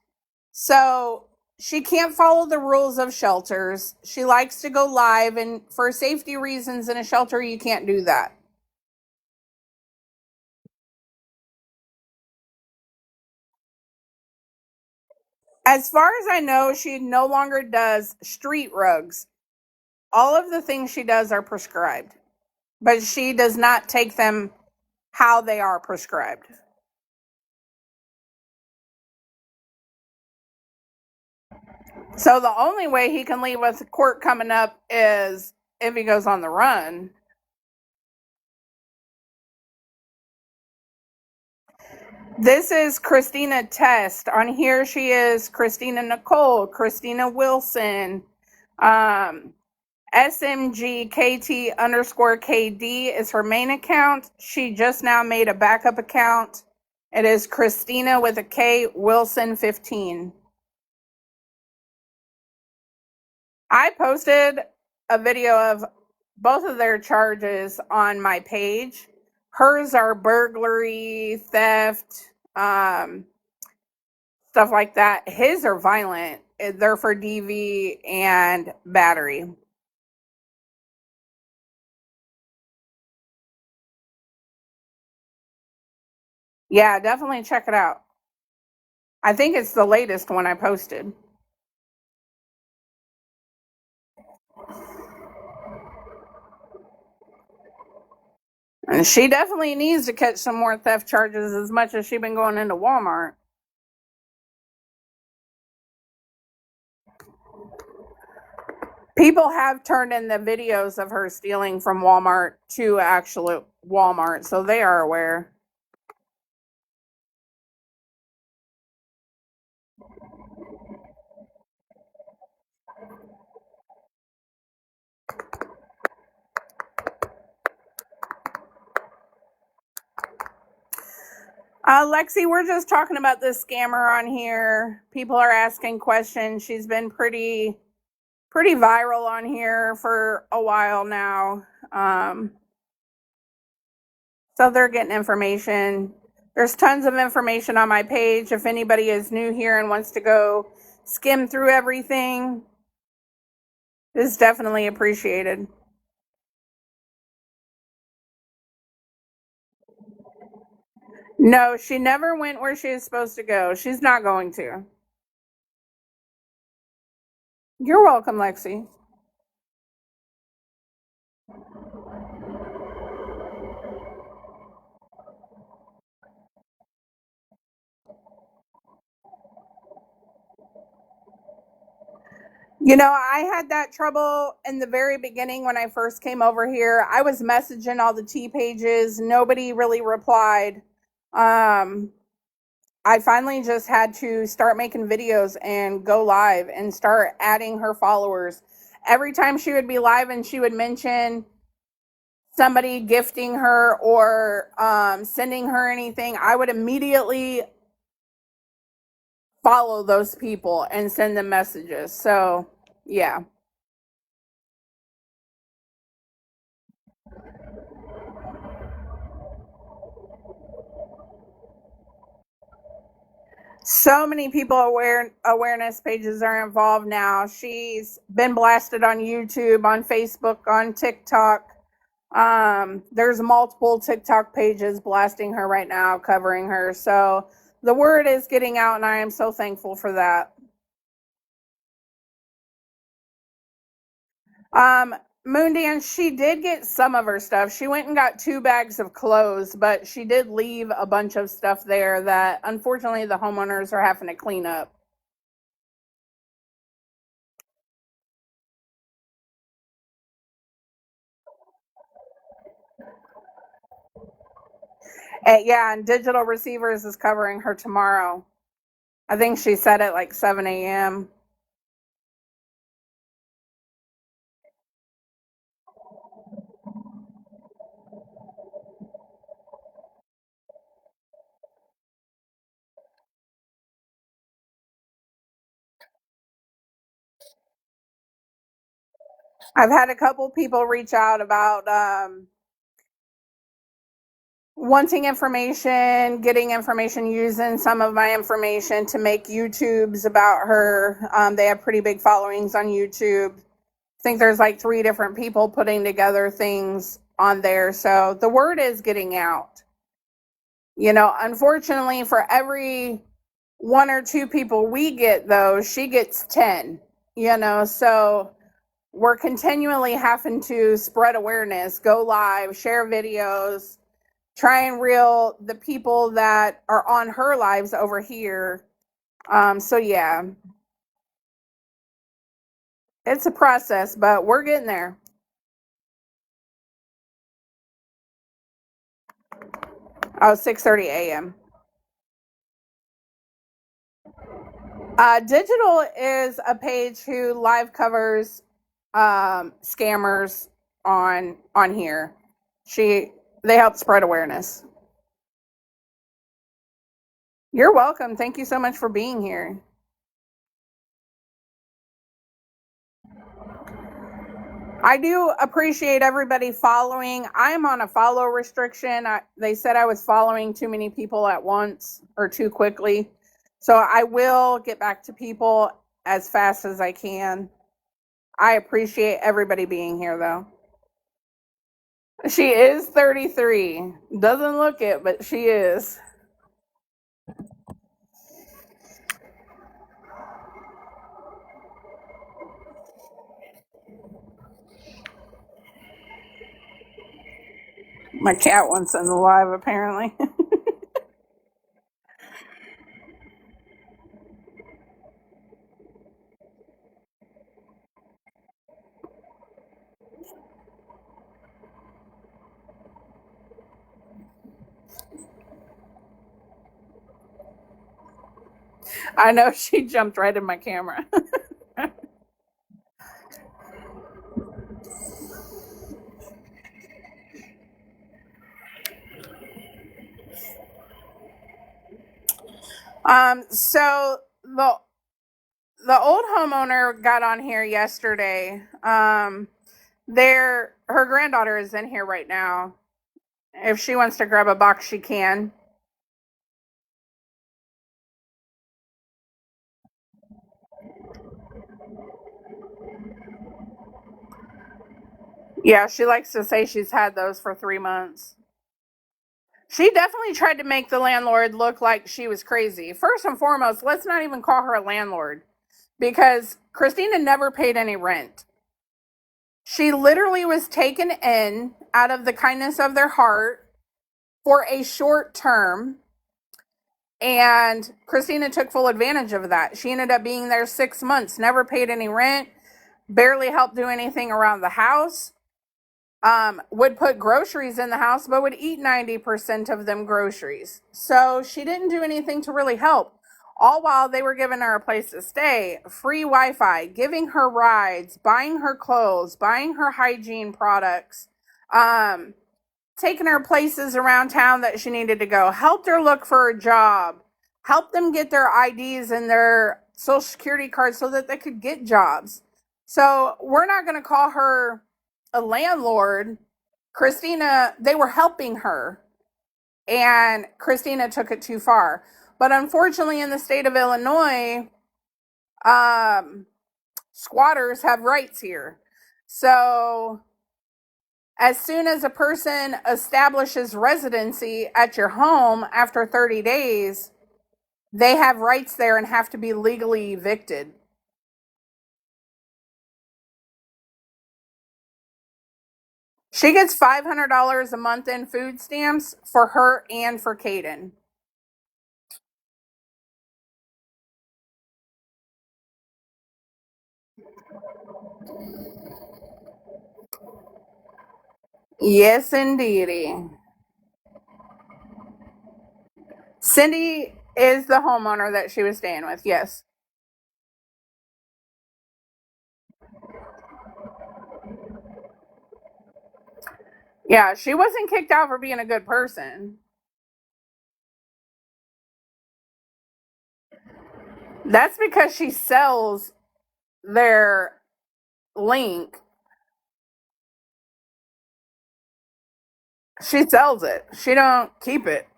Speaker 1: So she can't follow the rules of shelters. She likes to go live, and for safety reasons in a shelter, you can't do that. As far as I know, she no longer does street rugs. All of the things she does are prescribed, but she does not take them how they are prescribed. So the only way he can leave with court coming up is if he goes on the run. This is Christina Test. On here, she is Christina Nicole, Christina Wilson, SMGKT underscore KD is her main account. She just now made a backup account. It is Christina with a K Wilson 15. I posted a video of both of their charges on my page. Hers are burglary, theft, stuff like that. His are violent. They're for DV and battery. Yeah, definitely check it out. I think it's the latest one I posted. And she definitely needs to catch some more theft charges as much as she's been going into Walmart. People have turned in the videos of her stealing from Walmart to actual Walmart, so they are aware. Lexi, we're just talking about this scammer on here. People are asking questions. She's been pretty viral on here for a while now. So they're getting information. There's tons of information on my page. If anybody is new here and wants to go skim through everything, it's definitely appreciated. No, she never went where she is supposed to go. She's not going to. You're welcome, Lexi. You know, I had that trouble in the very beginning when I first came over here. I was messaging all the T pages. Nobody really replied. I finally just had to start making videos and go live and start adding her followers. Every time she would be live and she would mention somebody gifting her or sending her anything, I would immediately follow those people and send them messages. So, yeah. So many people awareness pages are involved now. She's been blasted on YouTube, on Facebook, on TikTok. There's multiple TikTok pages blasting her right now, covering her. So the word is getting out, and I am so thankful for that. Moondance, she did get some of her stuff. She went and got 2 bags of clothes, but she did leave a bunch of stuff there that unfortunately the homeowners are having to clean up. Yeah, and Digital Receivers is covering her tomorrow. I think she said it like 7 a.m. I've had a couple people reach out about wanting information, getting information, using some of my information to make YouTubes about her. They have pretty big followings on YouTube. I think there's like 3 different people putting together things on there. So the word is getting out. You know, unfortunately, for every 1 or 2 people we get, though, she gets 10, you know, so we're continually having to spread awareness, go live, share videos, try and reel the people that are on her lives over here. So yeah, it's a process, but we're getting there. Oh, 6:30 a.m. Digital is a page who live covers scammers on here. They help spread awareness. You're welcome. Thank you so much for being here. I do appreciate everybody following. I'm on a follow restriction. They said I was following too many people at once or too quickly. So I will get back to people as fast as I can. I appreciate everybody being here, though. She is 33. Doesn't look it, but she is. My cat wants in the live, apparently. I know, she jumped right in my camera. So the old homeowner got on here yesterday. Her granddaughter is in here right now. If she wants to grab a box, she can. Yeah, she likes to say she's had those for 3 months. She definitely tried to make the landlord look like she was crazy. First and foremost, let's not even call her a landlord, because Christina never paid any rent. She literally was taken in out of the kindness of their heart for a short term, and Christina took full advantage of that. She ended up being there 6 months, never paid any rent, barely helped do anything around the house. Would put groceries in the house, but would eat 90% of them groceries. So she didn't do anything to really help. All while they were giving her a place to stay, free Wi-Fi, giving her rides, buying her clothes, buying her hygiene products, taking her places around town that she needed to go, helped her look for a job, helped them get their IDs and their social security cards so that they could get jobs. So we're not going to call her a landlord. Christina, they were helping her, and Christina took it too far. But unfortunately, in the state of Illinois, squatters have rights here. So as soon as a person establishes residency at your home after 30 days, they have rights there and have to be legally evicted. She gets $500 a month in food stamps for her and for Caden. Yes, indeedy. Cindy is the homeowner that she was staying with. Yes. Yeah, she wasn't kicked out for being a good person. That's because she sells their link. She sells it. She don't keep it.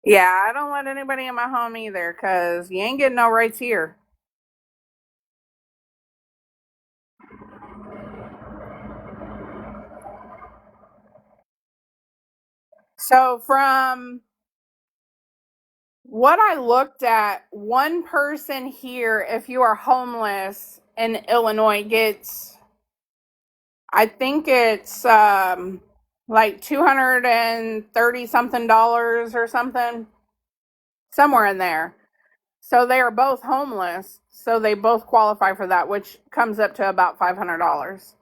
Speaker 1: Yeah, I don't let anybody in my home either because you ain't getting no rights here. So, from what I looked at, one person here, if you are homeless in Illinois, gets, I think it's like $230 something or something, somewhere in there. So they are both homeless. So they both qualify for that, which comes up to about $500.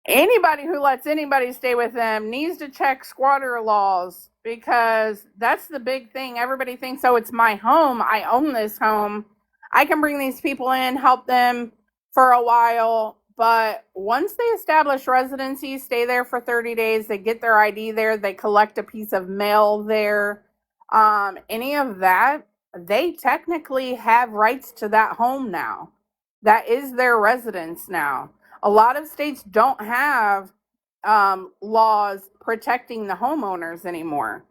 Speaker 1: Anybody who lets anybody stay with them needs to check squatter laws because that's the big thing. Everybody thinks, oh, it's my home. I own this home. I can bring these people in, help them for a while. But once they establish residency, stay there for 30 days, they get their ID there, they collect a piece of mail there, any of that, they technically have rights to that home now. That is their residence now. A lot of states don't have laws protecting the homeowners anymore.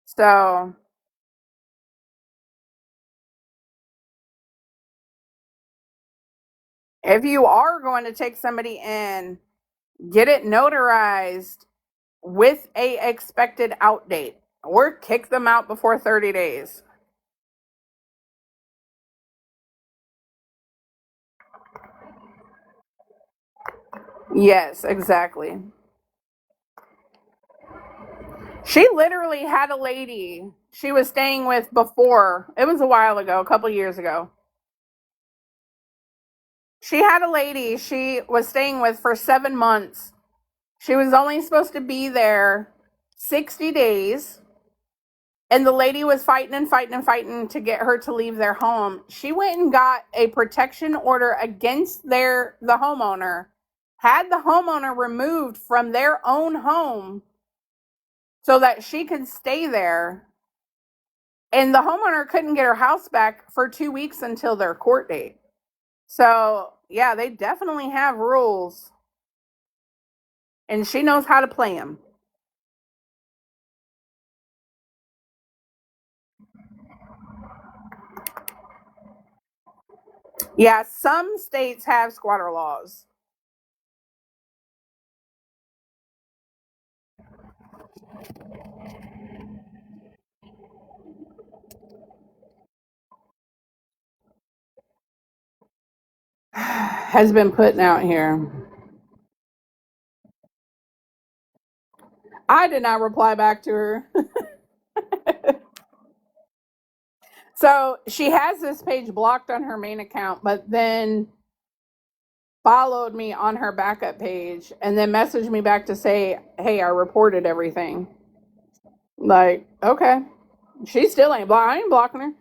Speaker 1: So if you are going to take somebody in, get it notarized with a expected out date or kick them out before 30 days. Yes, exactly. She literally had a lady she was staying with before. It was a while ago, a couple years ago. She had a lady she was staying with for 7 months. She was only supposed to be there 60 days. And the lady was fighting and fighting and fighting to get her to leave their home. She went and got a protection order against the homeowner, had the homeowner removed from their own home so that she could stay there. And the homeowner couldn't get her house back for 2 weeks until their court date. So, yeah, they definitely have rules. And she knows how to play them. Yeah, some states have squatter laws. Has been putting out here. I did not reply back to her. So she has this page blocked on her main account, but then followed me on her backup page and then messaged me back to say, hey, I reported everything. Like, okay. She still ain't blocked. I ain't blocking her.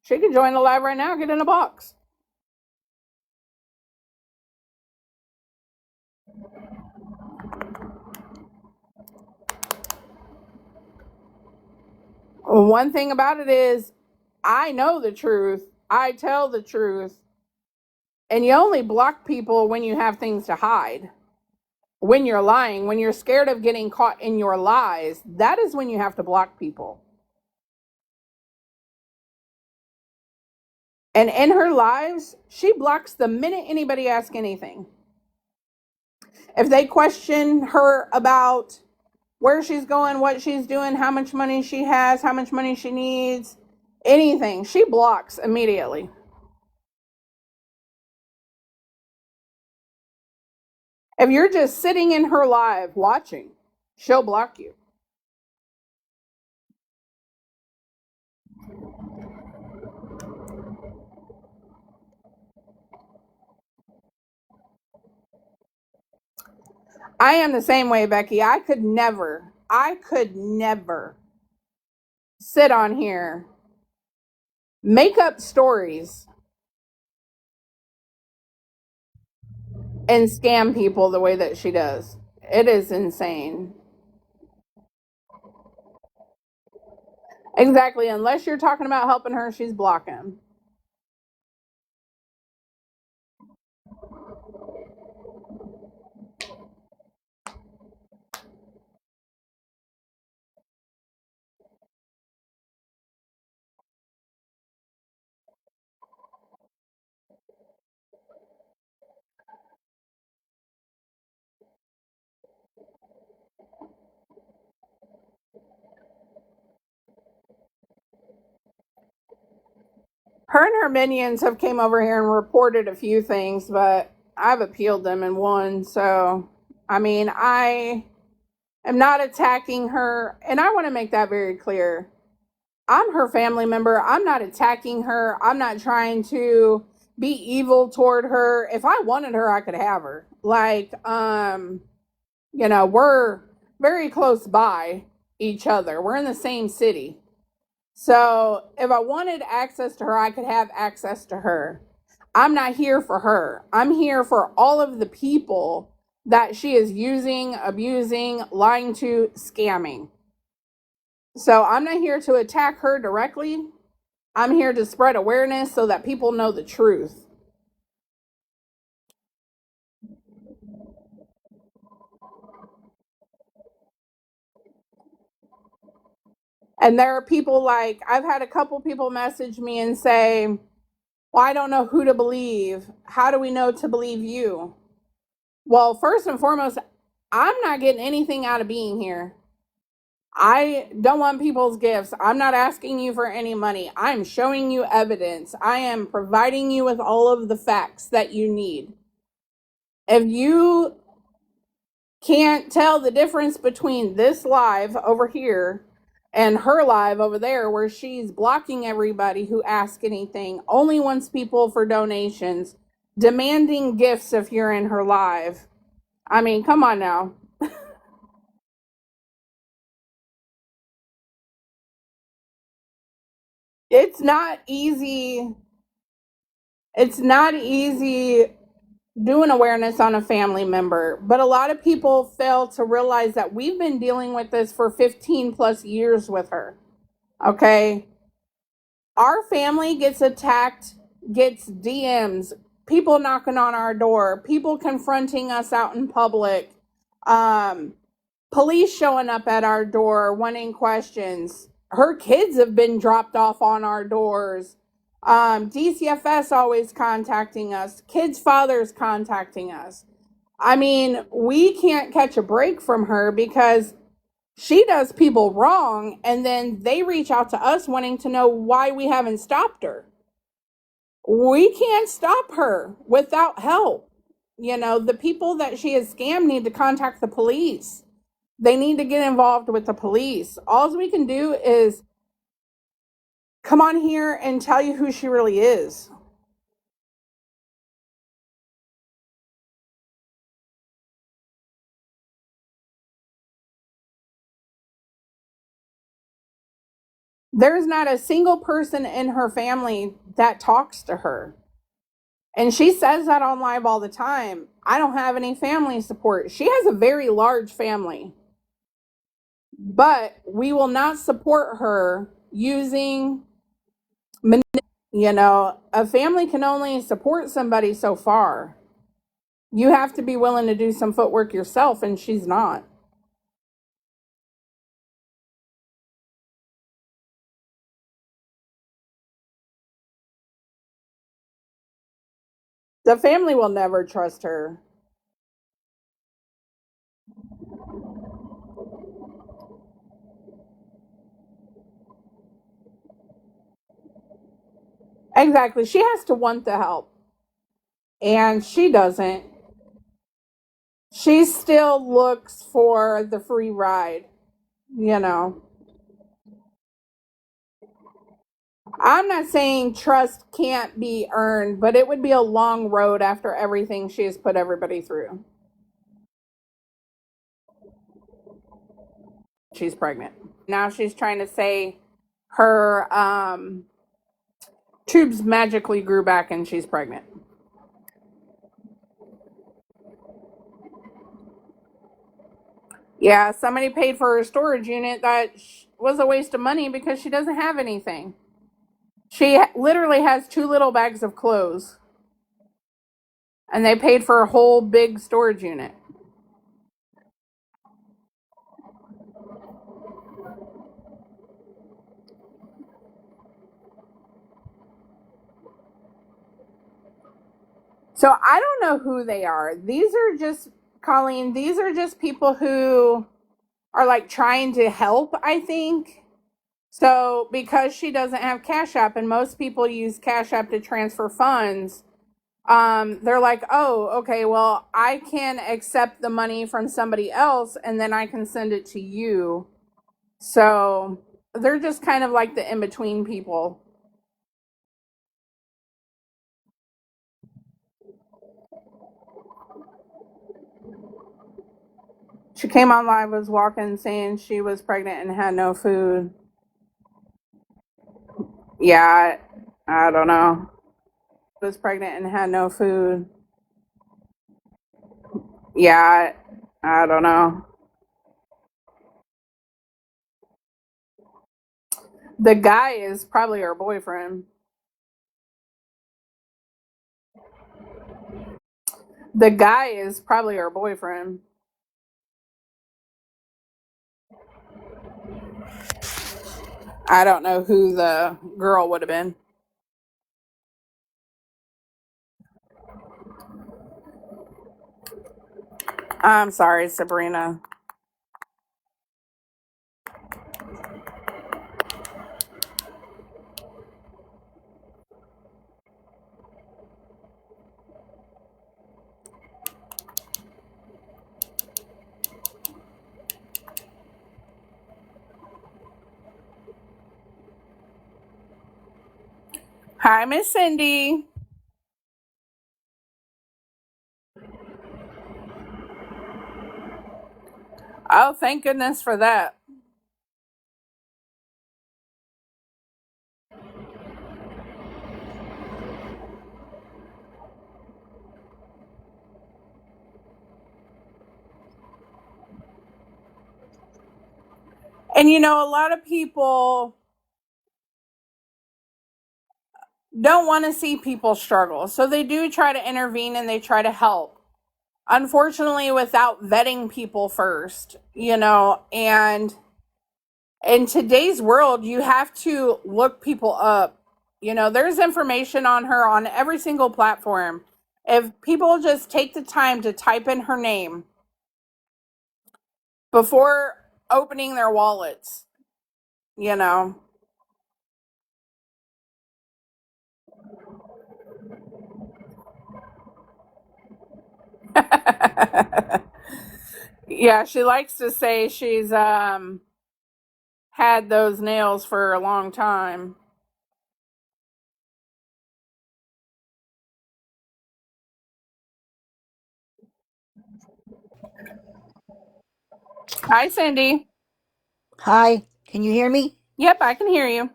Speaker 1: She can join the live right now, get in a box. One thing about it is, I know the truth. I tell the truth. And you only block people when you have things to hide. When you're lying, when you're scared of getting caught in your lies, that is when you have to block people. And in her lives, she blocks the minute anybody asks anything. If they question her about where she's going, what she's doing, how much money she has, how much money she needs, anything, she blocks immediately. If you're just sitting in her live watching, she'll block you. I am the same way, Becky. I could never sit on here, make up stories, and scam people the way that she does. It is insane. Exactly. Unless you're talking about helping her, she's blocking. Her and her minions have came over here and reported a few things, but I've appealed them and won. So, I mean, I am not attacking her, and I want to make that very clear. I'm her family member. I'm not attacking her. I'm not trying to be evil toward her. If I wanted her, I could have her. Like, we're very close by each other. We're in the same city. So if I wanted access to her, I could have access to her. I'm not here for her. I'm here for all of the people that she is using, abusing, lying to, scamming. So I'm not here to attack her directly. I'm here to spread awareness so that people know the truth. And there are people like, I've had a couple people message me and say, well, I don't know who to believe. How do we know to believe you? Well, first and foremost, I'm not getting anything out of being here. I don't want people's gifts. I'm not asking you for any money. I'm showing you evidence. I am providing you with all of the facts that you need. If you can't tell the difference between this live over here and her live over there, where she's blocking everybody who asks anything, only wants people for donations, demanding gifts if you're in her live. I mean, come on now. It's not easy. It's not easy doing awareness on a family member, but a lot of people fail to realize that we've been dealing with this for 15 plus years with her. Okay? Our family gets attacked, gets DMs, people knocking on our door, people confronting us out in public, um, police showing up at our door wanting questions. Her kids have been dropped off on our doors. DCFS always contacting us, kids' fathers contacting us. I mean, we can't catch a break from her because she does people wrong, and then they reach out to us wanting to know why we haven't stopped her. We can't stop her without help. The people that she has scammed need to contact the police. They need to get involved with the police. All we can do is come on here and tell you who she really is. There's not a single person in her family that talks to her. And she says that on live all the time. I don't have any family support. She has a very large family. But we will not support her using, a family can only support somebody so far. You have to be willing to do some footwork yourself, and she's not. The family will never trust her. Exactly. She has to want the help, and she doesn't. She still looks for the free ride, you know. I'm not saying trust can't be earned, but it would be a long road after everything she has put everybody through. She's pregnant. Now she's trying to say her tubes magically grew back and she's pregnant. Yeah, somebody paid for her storage unit that was a waste of money because she doesn't have anything. She literally has 2 little bags of clothes. And they paid for a whole big storage unit. So I don't know who they are. These are just, Colleen, these are just people who are like trying to help, I think. So because she doesn't have Cash App and most people use Cash App to transfer funds, they're like, oh, okay, well, I can accept the money from somebody else and then I can send it to you. So they're just kind of like the in-between people. She came on live, was walking, saying she was pregnant and had no food. Yeah, I don't know. Was pregnant and had no food. Yeah, I don't know. The guy is probably her boyfriend. The guy is probably her boyfriend. I don't know who the girl would have been. I'm sorry, Sabrina. Hi, Miss Cindy. Oh, thank goodness for that. And a lot of people don't want to see people struggle. So they do try to intervene and they try to help. Unfortunately, without vetting people first, and in today's world, you have to look people up. There's information on her on every single platform. If people just take the time to type in her name before opening their wallets, you know. Yeah, she likes to say she's had those nails for a long time. Hi, Cindy.
Speaker 5: Hi, can you hear me?
Speaker 1: Yep, I can hear you.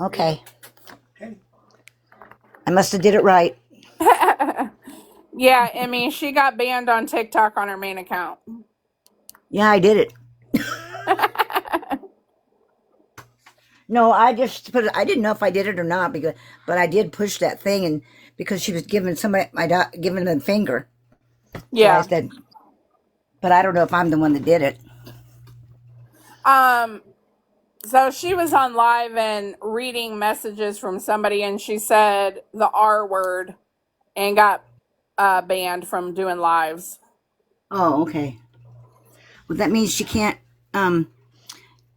Speaker 5: Okay. I must have did it right.
Speaker 1: Yeah, I mean, she got banned on TikTok on her main account.
Speaker 5: Yeah, I did it. No, I just put. I didn't know if I did it or not but I did push that thing, and because she was giving somebody giving them a finger, so I
Speaker 1: Yeah.
Speaker 5: said, but I don't know if I'm the one that did it.
Speaker 1: So she was on live and reading messages from somebody, and she said the R word and got banned from doing lives.
Speaker 5: Oh, okay. Well, that means she can't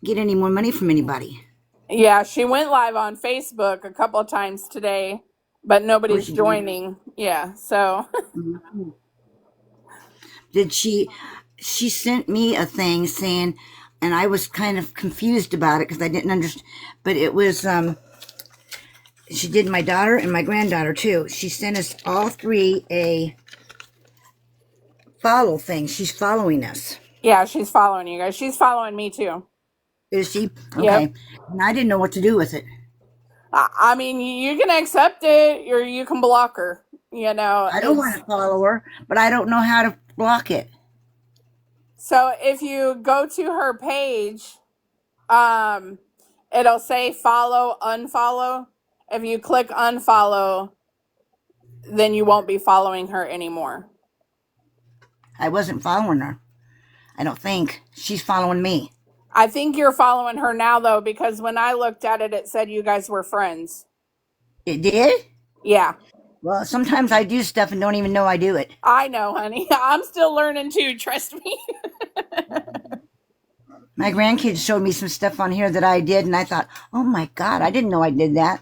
Speaker 5: get any more money from anybody.
Speaker 1: Yeah, she went live on Facebook a couple of times today, but nobody's
Speaker 5: She did.
Speaker 1: joining. Yeah, so
Speaker 5: Mhm. Did she? She sent me a thing saying, and I was kind of confused about it because I didn't understand. But it was she did my daughter and my granddaughter too. She sent us all three a follow thing. She's following us.
Speaker 1: yeah, she's following you guys. She's following me too.
Speaker 5: Is she?
Speaker 1: Yep.
Speaker 5: Okay. And I didn't know what to do with it.
Speaker 1: I mean, you can accept it or you can block her. You know,
Speaker 5: I don't want to follow her, but I don't know how to block it.
Speaker 1: so if you go to her page, it'll say follow, unfollow. If you click unfollow, then you won't be following her anymore.
Speaker 5: I wasn't following her. I don't think. She's following me.
Speaker 1: I think you're following her now, though, because when I looked at it, it said you guys were friends.
Speaker 5: It did?
Speaker 1: Yeah.
Speaker 5: Well, sometimes I do stuff and don't even know I do it.
Speaker 1: I know, honey. I'm still learning too, trust me.
Speaker 5: My grandkids showed me some stuff on here that I did, and I thought, oh my God, I didn't know I did that.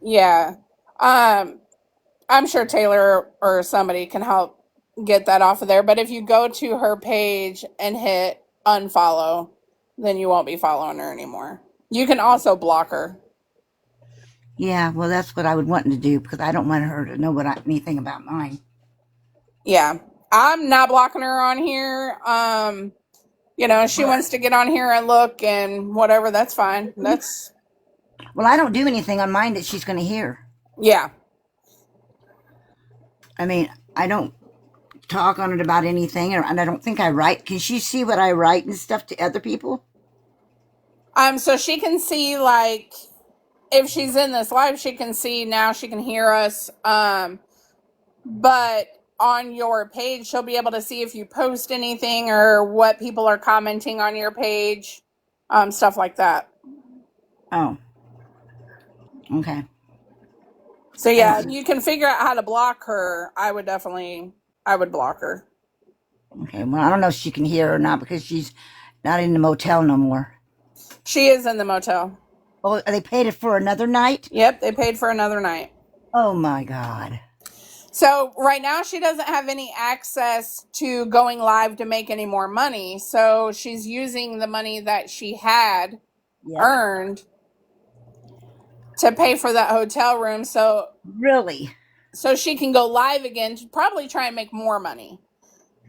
Speaker 1: Yeah. I'm sure Taylor or somebody can help get that off of there. But if you go to her page and hit unfollow, then you won't be following her anymore. You can also block her.
Speaker 5: Yeah, well, that's what I would want to do because I don't want her to know anything about mine.
Speaker 1: Yeah. I'm not blocking her on here. She wants to get on here and look and whatever, that's fine. That's
Speaker 5: Well, I don't do anything on mine that she's going to hear.
Speaker 1: yeah.
Speaker 5: I mean, I don't talk on it about anything, and I don't think I write. Can she see what I write and stuff to other people?
Speaker 1: So she can see, like, if she's in this live, she can see now, she can hear us. But on your page, she'll be able to see if you post anything or what people are commenting on your page, stuff like that.
Speaker 5: Oh. Okay.
Speaker 1: So yeah, you can figure out how to block her. I would block her.
Speaker 5: Okay, well, I don't know if she can hear or not because she's not in the motel no more.
Speaker 1: She is in the motel.
Speaker 5: Oh, they paid it for another night?
Speaker 1: Yep, they paid for another night.
Speaker 5: Oh my God.
Speaker 1: So right now she doesn't have any access to going live to make any more money. So she's using the money that she had earned to pay for that hotel room. So
Speaker 5: really?
Speaker 1: So she can go live again to probably try and make more money.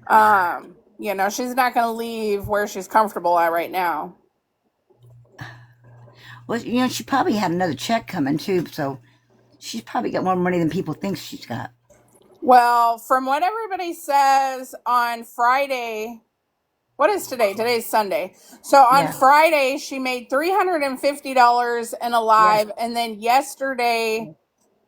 Speaker 1: She's not going to leave where she's comfortable at right now.
Speaker 5: Well, she probably had another check coming too, so she's probably got more money than people think she's got.
Speaker 1: Well, from what everybody says on Friday, what is today? Today's Sunday. So on Friday, she made $350 in a live, and then yesterday,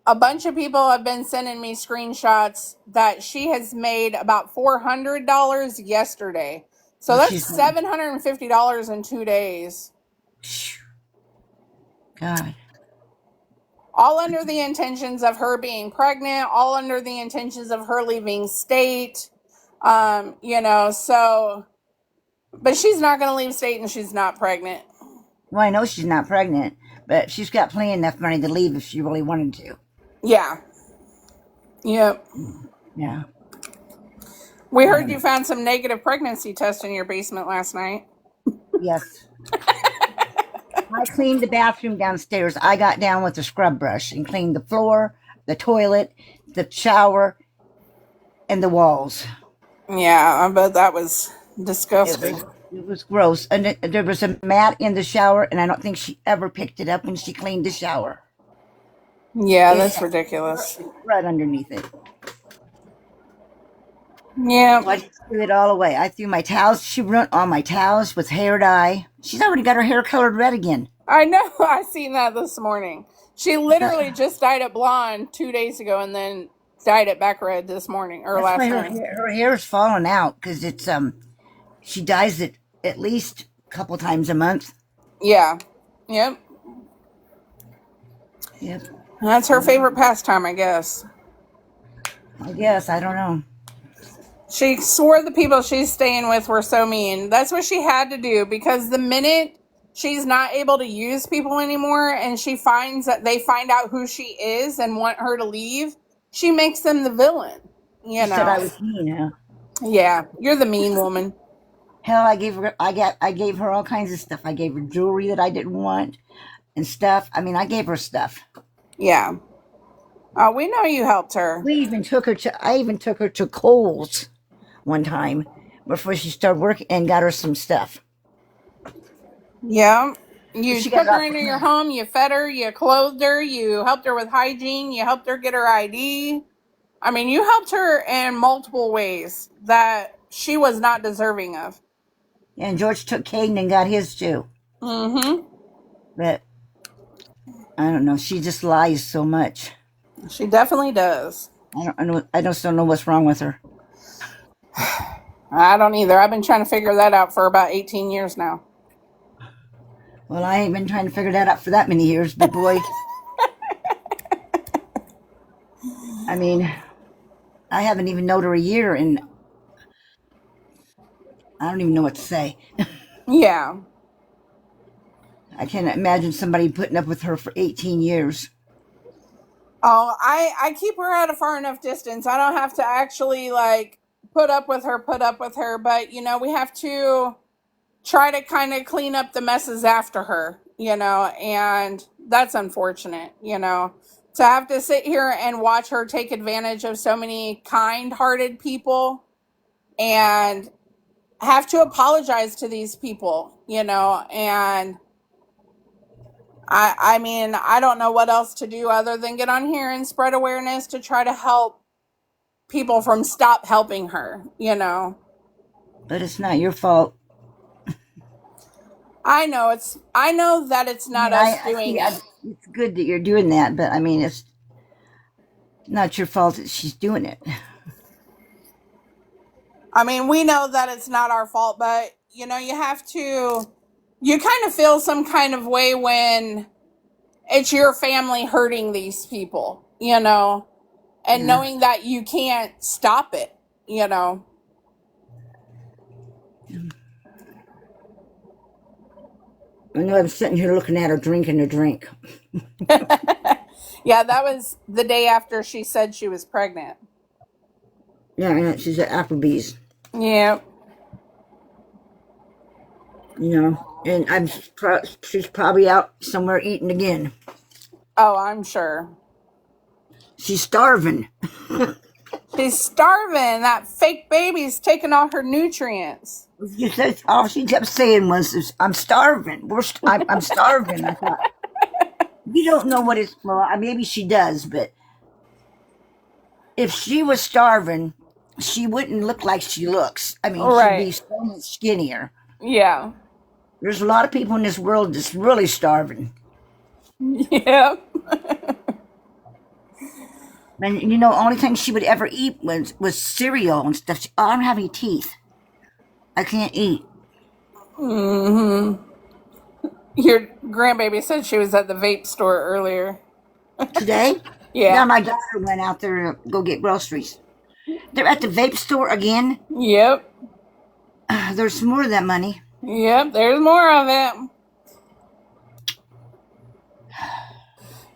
Speaker 1: a bunch of people have been sending me screenshots that she has made about $400 yesterday. So that's $750 in 2 days.
Speaker 5: God.
Speaker 1: All under the intentions of her being pregnant, all under the intentions of her leaving state. But she's not going to leave state and she's not pregnant.
Speaker 5: Well, I know she's not pregnant, but she's got plenty enough money to leave if she really wanted to.
Speaker 1: Yeah. Yep.
Speaker 5: Yeah.
Speaker 1: We heard you found some negative pregnancy tests in your basement last night.
Speaker 5: Yes. I cleaned the bathroom downstairs. I got down with a scrub brush and cleaned the floor, the toilet, the shower, and the walls.
Speaker 1: Yeah, I bet that was disgusting.
Speaker 5: It was gross. And there was a mat in the shower, and I don't think she ever picked it up when she cleaned the shower.
Speaker 1: Yeah, that's ridiculous.
Speaker 5: Right underneath it.
Speaker 1: Yeah.
Speaker 5: So I threw it all away. I threw my towels. She ruined all my towels with hair dye. She's already got her hair colored red again.
Speaker 1: I know. I seen that this morning. She literally just dyed it blonde 2 days ago and then dyed it back red this morning or
Speaker 5: That's why
Speaker 1: last
Speaker 5: her
Speaker 1: night.
Speaker 5: hair, her hair's falling out because it's she dyes it at least a couple times a month.
Speaker 1: Yeah. Yep.
Speaker 5: Yep.
Speaker 1: That's her favorite pastime, I guess.
Speaker 5: I guess I don't know.
Speaker 1: She swore the people she's staying with were so mean. That's what she had to do because the minute she's not able to use people anymore and she finds that they find out who she is and want her to leave, she makes them the villain.
Speaker 5: She
Speaker 1: You
Speaker 5: said I
Speaker 1: know.
Speaker 5: was mean, huh?
Speaker 1: Yeah, you're the mean woman.
Speaker 5: Hell, I gave her all kinds of stuff. I gave her jewelry that I didn't want and stuff. I mean, I gave her stuff.
Speaker 1: Yeah. Oh, we know you helped her.
Speaker 5: I even took her to Kohl's one time before she started working and got her some stuff.
Speaker 1: Yeah. You
Speaker 5: She got
Speaker 1: took
Speaker 5: it
Speaker 1: her
Speaker 5: off
Speaker 1: into
Speaker 5: of
Speaker 1: your
Speaker 5: me.
Speaker 1: home, you fed her, you clothed her, you helped her with hygiene, you helped her get her ID. I mean, you helped her in multiple ways that she was not deserving of.
Speaker 5: And George took Caden and got his too.
Speaker 1: Mm-hmm.
Speaker 5: But I don't know. She just lies so much.
Speaker 1: She definitely does.
Speaker 5: I just don't know what's wrong with her.
Speaker 1: I don't either. I've been trying to figure that out for about 18 years now.
Speaker 5: Well, I ain't been trying to figure that out for that many years, but boy, I mean, I haven't even known her a year, and I don't even know what to say.
Speaker 1: Yeah.
Speaker 5: I can't imagine somebody putting up with her for 18 years.
Speaker 1: Oh, I keep her at a far enough distance. I don't have to actually like put up with her, but you know, we have to try to kind of clean up the messes after her, you know, and that's unfortunate, you know, to have to sit here and watch her take advantage of so many kind-hearted people and have to apologize to these people, you know, and I mean, I don't know what else to do other than get on here and spread awareness to try to help people from stop helping her, you know.
Speaker 5: But it's not your fault.
Speaker 1: I know that it's
Speaker 5: I
Speaker 1: not
Speaker 5: mean,
Speaker 1: us doing it.
Speaker 5: it's good that you're doing that, but I mean, it's not your fault that she's doing it.
Speaker 1: I mean, we know that it's not our fault, but you know, you kind of feel some kind of way when it's your family hurting these people, you know, and
Speaker 5: Yeah.
Speaker 1: knowing that you can't stop it, you know.
Speaker 5: I know I'm sitting here looking at her drinking a drink.
Speaker 1: Yeah, that was the day after she said she was pregnant.
Speaker 5: Yeah, she's at Applebee's,
Speaker 1: Yeah.
Speaker 5: and she's probably out somewhere eating again.
Speaker 1: Oh, I'm sure.
Speaker 5: She's starving.
Speaker 1: She's starving. That fake baby's taking all her nutrients.
Speaker 5: You said all she kept saying was, "I'm starving. I'm starving." I thought, you don't know what it's. Well, maybe she does, but if she was starving, she wouldn't look like she looks. I mean, she'd be
Speaker 1: Right.
Speaker 5: so much skinnier.
Speaker 1: Yeah.
Speaker 5: There's a lot of people in this world that's really starving.
Speaker 1: Yeah.
Speaker 5: And only thing she would ever eat was cereal and stuff. I don't have any teeth. I can't eat.
Speaker 1: Mm-hmm. Your grandbaby said she was at the vape store earlier.
Speaker 5: Today? Yeah,
Speaker 1: Yeah.
Speaker 5: my daughter went out there to go get groceries. They're at the vape store again.
Speaker 1: Yep.
Speaker 5: There's more of that money.
Speaker 1: Yep. There's more of it.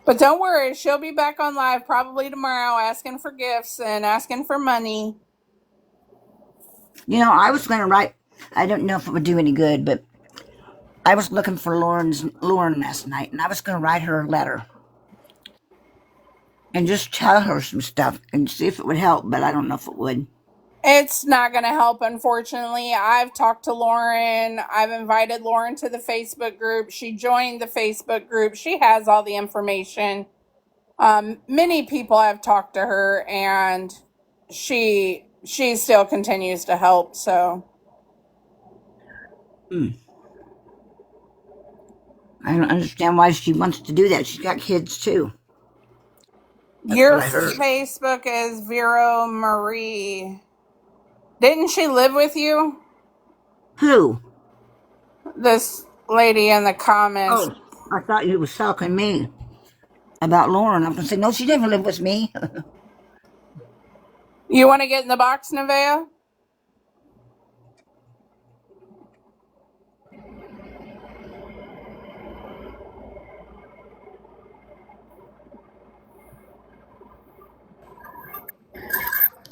Speaker 1: But don't worry, she'll be back on live probably tomorrow asking for gifts and asking for money.
Speaker 5: I was going to write. I don't know if it would do any good, but I was looking for Lauren last night, and I was going to write her a letter and just tell her some stuff and see if it would help. But I don't know if it would.
Speaker 1: It's not going to help, unfortunately. I've talked to Lauren. I've invited Lauren to the Facebook group. She joined the Facebook group. She has all the information. Many people have talked to her, and she still continues to help. So,
Speaker 5: I don't understand why she wants to do that. She's got kids too. That's
Speaker 1: Your
Speaker 5: what I heard.
Speaker 1: Facebook is Vero Marie. Didn't she live with you?
Speaker 5: Who?
Speaker 1: This lady in the comments.
Speaker 5: Oh, I thought you was talking me about Lauren. I'm gonna say no. She never lived with me.
Speaker 1: You want to get in the box, Nevaeh?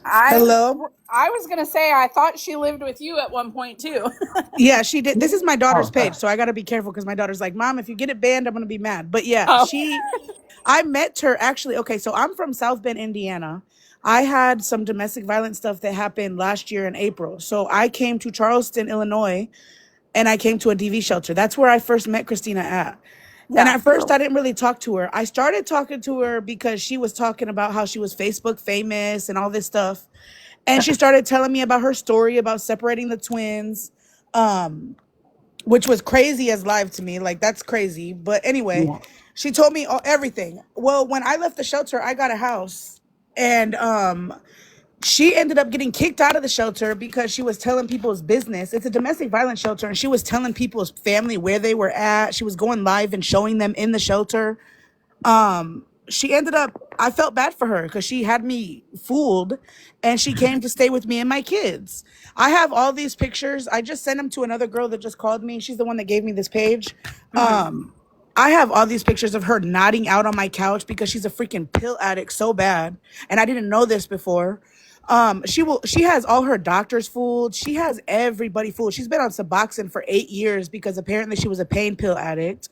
Speaker 6: Hello?
Speaker 1: I was gonna say I thought she lived with you at one point too.
Speaker 6: Yeah, she did. This is my daughter's
Speaker 5: Oh,
Speaker 6: page, so I got to be careful because my daughter's like, Mom, if you get it banned, I'm going to be mad. But yeah,
Speaker 1: Oh,
Speaker 6: I met her actually. Okay, so I'm from South Bend, Indiana. I had some domestic violence stuff that happened last year in April. So I came to Charleston, Illinois, and I came to a DV shelter. That's where I first met Christina at. And
Speaker 1: yeah.
Speaker 6: at first, I didn't really talk to her. I started talking to her because she was talking about how she was Facebook famous and all this stuff. And she started telling me about her story about separating the twins, which was crazy as live to me. Like, that's crazy. But anyway,
Speaker 5: yeah.
Speaker 6: she told me everything. Well, when I left the shelter, I got a house. And she ended up getting kicked out of the shelter because she was telling people's business. It's a domestic violence shelter, and she was telling people's family where they were at. She was going live and showing them in the shelter. She ended up, I felt bad for her because she had me fooled, and she came to stay with me and my kids. I have all these pictures. I just sent them to another girl that just called me. She's the one that gave me this page. I have all these pictures of her nodding out on my couch because she's a freaking pill addict so bad, and I didn't know this before. She has all her doctors fooled. She has everybody fooled. She's been on Suboxone for 8 years because apparently she was a pain pill addict.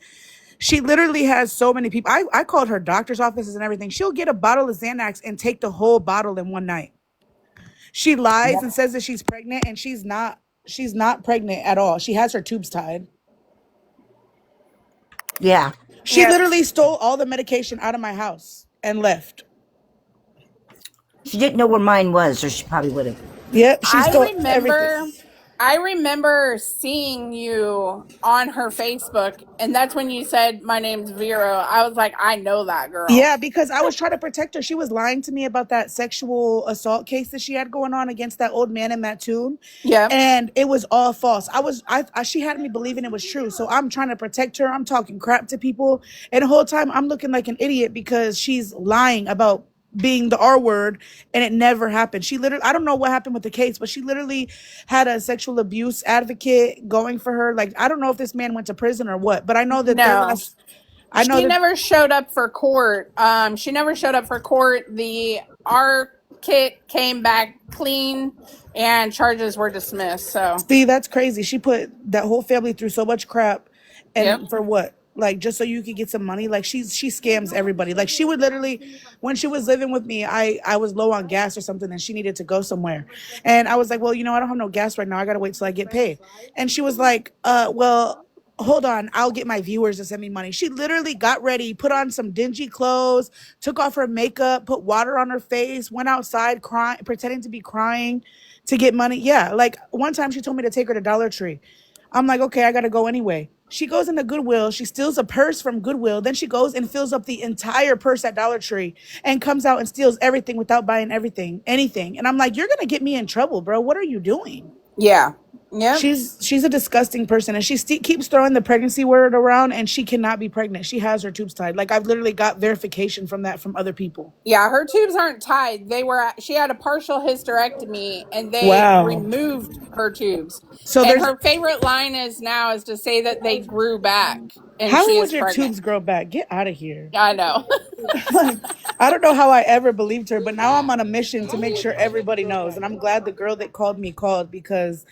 Speaker 6: She literally has so many people. I called her doctor's offices and everything. She'll get a bottle of Xanax and take the whole bottle in one night. She lies and says that she's pregnant, and she's not. She's not pregnant at all. She has her tubes tied.
Speaker 5: Yeah.
Speaker 6: She
Speaker 1: Yeah.
Speaker 6: literally stole all the medication out of my house and left.
Speaker 5: She didn't know where mine was, or she probably would have.
Speaker 6: Yep, she
Speaker 1: I
Speaker 6: stole everything.
Speaker 1: remember I remember seeing you on her Facebook, and that's when you said my name's Vero. I was like, I know that girl.
Speaker 6: Yeah, because I was trying to protect her. She was lying to me about that sexual assault case that she had going on against that old man in Mattoon.
Speaker 1: Yep.
Speaker 6: And it was all false. She had me believing it was true. So I'm trying to protect her. I'm talking crap to people. And the whole time I'm looking like an idiot because she's lying about being the R word, and it never happened. She literally, I don't know what happened with the case, but she literally had a sexual abuse advocate going for her. Like, I don't know if this man went to prison or what, but I know that
Speaker 1: No.
Speaker 6: I know
Speaker 1: She
Speaker 6: that
Speaker 1: never showed up for court. She never showed up for court. The R kit came back clean and charges were dismissed. So
Speaker 6: See, that's crazy. She put that whole family through so much crap,
Speaker 1: yep.
Speaker 6: and for what? Like, just so you could get some money? Like, she scams everybody. Like, she would literally, when she was living with me, I was low on gas or something, and she needed to go somewhere, and I was like, well, I don't have no gas right now. I gotta wait till I get paid. And she was like, well, hold on, I'll get my viewers to send me money. She literally got ready, put on some dingy clothes, took off her makeup, put water on her face, went outside crying, pretending to be crying to get money. Yeah, like one time she told me to take her to Dollar Tree. I'm like, okay, I gotta go anyway. She goes into Goodwill. She steals a purse from Goodwill. Then she goes and fills up the entire purse at Dollar Tree and comes out and steals everything without buying anything. And I'm like, you're gonna get me in trouble, bro. What are you doing?
Speaker 1: Yeah. Yep.
Speaker 6: She's a disgusting person, and she keeps throwing the pregnancy word around, and she cannot be pregnant. She has her tubes tied. Like, I've literally got verification from that from other people.
Speaker 1: Yeah, her tubes aren't tied. She had a partial hysterectomy and they
Speaker 6: Wow.
Speaker 1: removed her tubes.
Speaker 6: So
Speaker 1: And
Speaker 6: there's
Speaker 1: her favorite line is to say that they grew back and
Speaker 6: how
Speaker 1: she
Speaker 6: would
Speaker 1: is
Speaker 6: your
Speaker 1: pregnant.
Speaker 6: tubes grow back? Get out of here.
Speaker 1: I know.
Speaker 6: Like, I don't know how I ever believed her, but now I'm on a mission to make sure everybody knows. And I'm glad the girl that called me called, because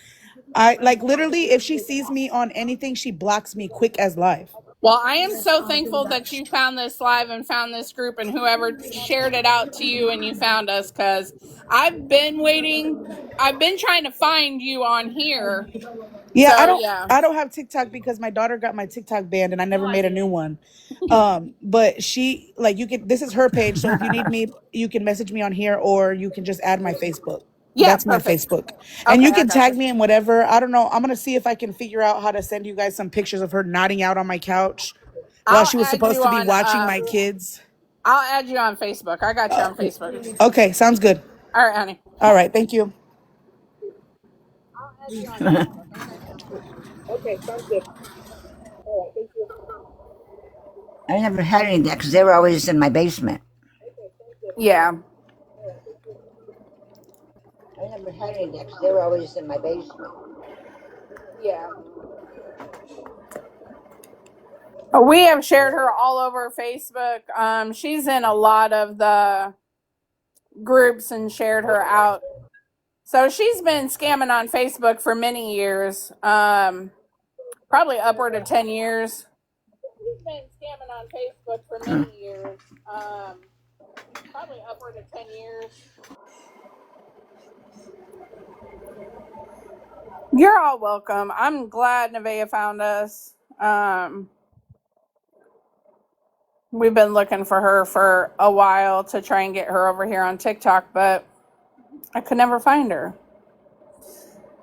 Speaker 6: I like literally, if she sees me on anything, she blocks me quick as live.
Speaker 1: Well, I am so thankful that you found this live and found this group and whoever shared it out to you and you found us, because I've been waiting. I've been trying to find you on here.
Speaker 6: Yeah,
Speaker 1: So, yeah.
Speaker 6: I don't have TikTok because my daughter got my TikTok banned and I never made a new one. But she, like, you can, this is her page, so if you need me, you can message me on here, or you can just add my Facebook.
Speaker 1: Yeah,
Speaker 6: That's my
Speaker 1: perfect.
Speaker 6: Facebook. And you
Speaker 1: Okay, I
Speaker 6: can
Speaker 1: got
Speaker 6: tag
Speaker 1: you.
Speaker 6: me in whatever. I don't know. I'm gonna see if I can figure out how to send you guys some pictures of her nodding out on my couch. while
Speaker 1: I'll
Speaker 6: she was
Speaker 1: add
Speaker 6: supposed
Speaker 1: you
Speaker 6: to be
Speaker 1: on.
Speaker 6: watching my kids.
Speaker 1: I'll add you on Facebook. I got you on Facebook.
Speaker 6: Okay, sounds good.
Speaker 1: All right, honey.
Speaker 6: All right, thank you.
Speaker 5: I never had any of that because they were always in my basement.
Speaker 1: Yeah.
Speaker 5: I never had any of that because they were always in my basement.
Speaker 1: Yeah. We have shared her all over Facebook. She's in a lot of the groups and shared her out. So she's been scamming on Facebook for many years, probably upward of 10 years. She's been scamming on Facebook for many years, probably upward of 10 years. You're all welcome. I'm glad Nevaeh found us. We've been looking for her for a while to try and get her over here on TikTok, but I could never find her.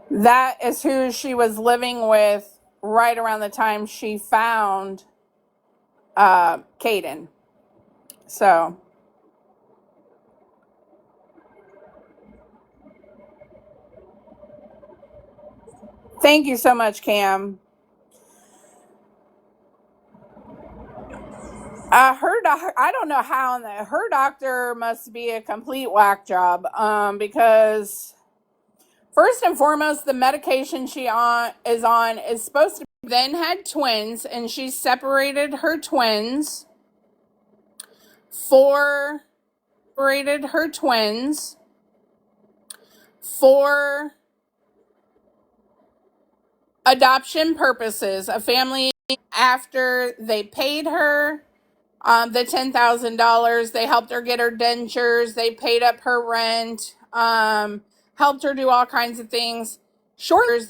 Speaker 1: That is who she was living with right around the time she found Caden. So thank you so much, Cam. I don't know how her doctor must be a complete whack job. Because first and foremost, the medication she is supposed to then had twins, and she separated her twins for adoption purposes. A family, after they paid her the $10,000, they helped her get her dentures, they paid up her rent, helped her do all kinds of things.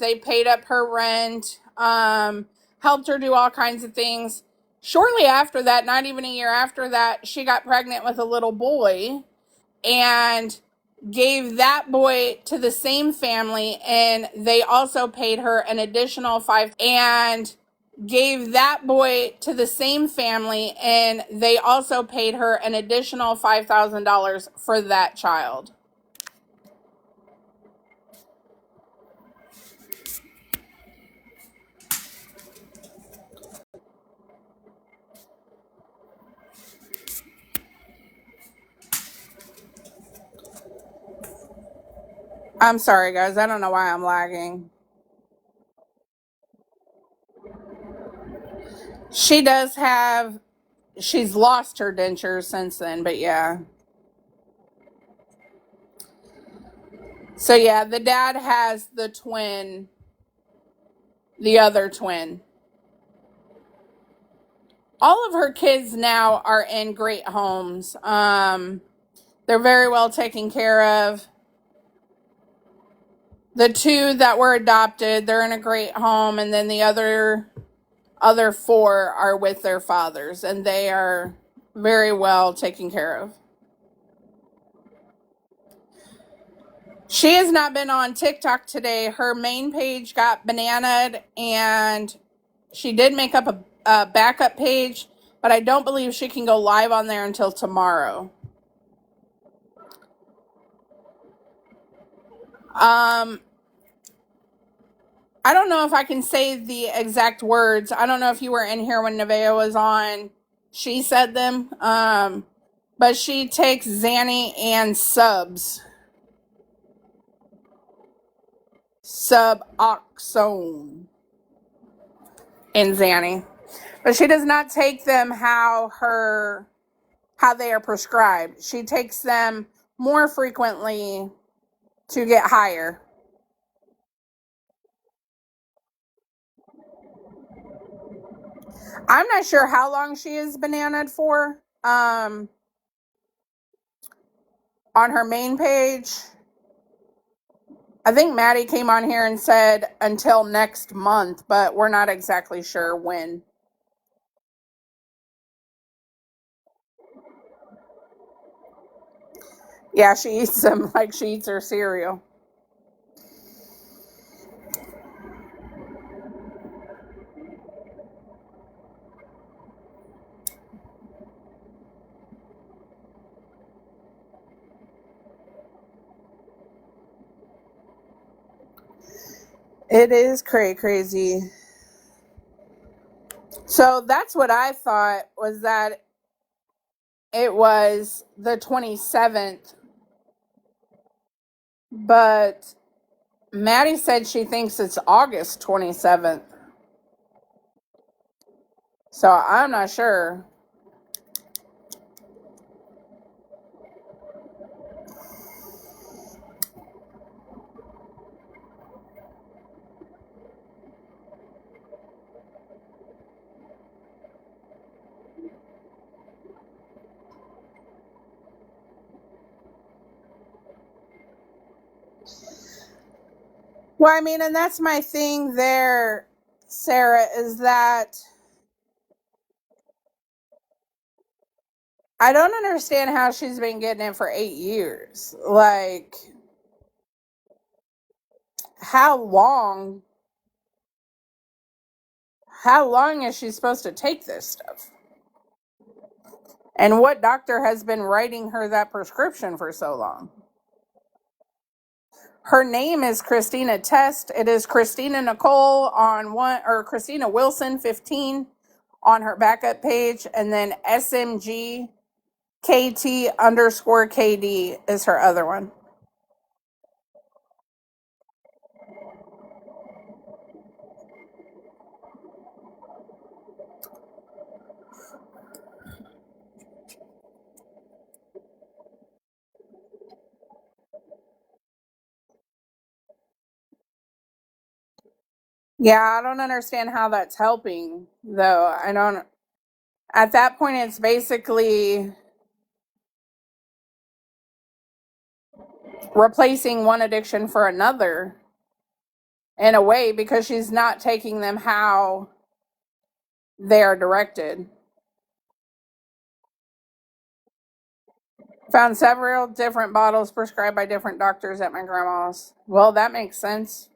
Speaker 1: They paid up her rent, helped her do all kinds of things. Shortly after that, not even a year after that, she got pregnant with a little boy and gave that boy to the same family, and they also paid her an additional $5,000 for that child. I'm sorry, guys. I don't know why I'm lagging. She's lost her dentures since then, but yeah. So yeah, the dad has the other twin. All of her kids now are in great homes. They're very well taken care of. The two that were adopted, they're in a great home, and then the other four are with their fathers, and they are very well taken care of. She has not been on TikTok today. Her main page got bananaed, and she did make up a backup page, but I don't believe she can go live on there until tomorrow. I don't know if I can say the exact words. I don't know if you were in here when Nevaeh was on. She said them. But she takes Zanny and Suboxone and Zanny. But she does not take them how they are prescribed. She takes them more frequently to get higher. I'm not sure how long she is bananaed for. On her main page, I think Maddie came on here and said until next month, but we're not exactly sure when. Yeah, she eats them like she eats her cereal. It is crazy. So that's what I thought, was that it was the 27th, but Maddie said she thinks it's August 27th. So I'm not sure. Well, I mean, and that's my thing there, Sarah, is that I don't understand how she's been getting it for 8 years. Like, how long? How long is she supposed to take this stuff? And what doctor has been writing her that prescription for so long? Her name is Christina Test. It is Christina Nicole on one, or Christina Wilson 15 on her backup page, and then SMG KT underscore KD is her other one. Yeah, I don't understand how that's helping, though. I don't. At that point, it's basically replacing one addiction for another in a way, because she's not taking them how they are directed. Found several different bottles prescribed by different doctors at my grandma's. Well, that makes sense.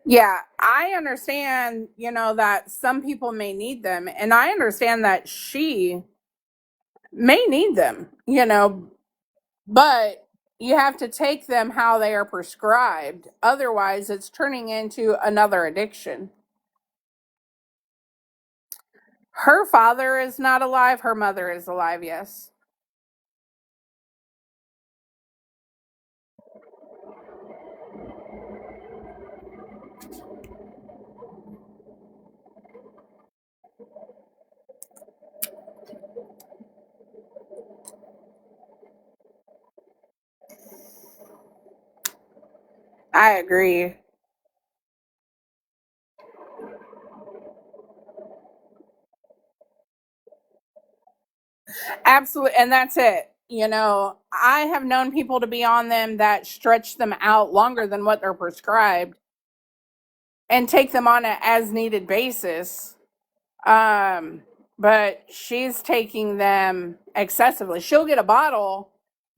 Speaker 1: Yeah, I understand, that some people may need them, and I understand that she may need them, but you have to take them how they are prescribed. Otherwise, it's turning into another addiction. Her father is not alive. Her mother is alive, yes. I agree. Absolutely. And that's it. I have known people to be on them that stretch them out longer than what they're prescribed and take them on an as needed basis. Um, but she's taking them excessively. She'll get a bottle,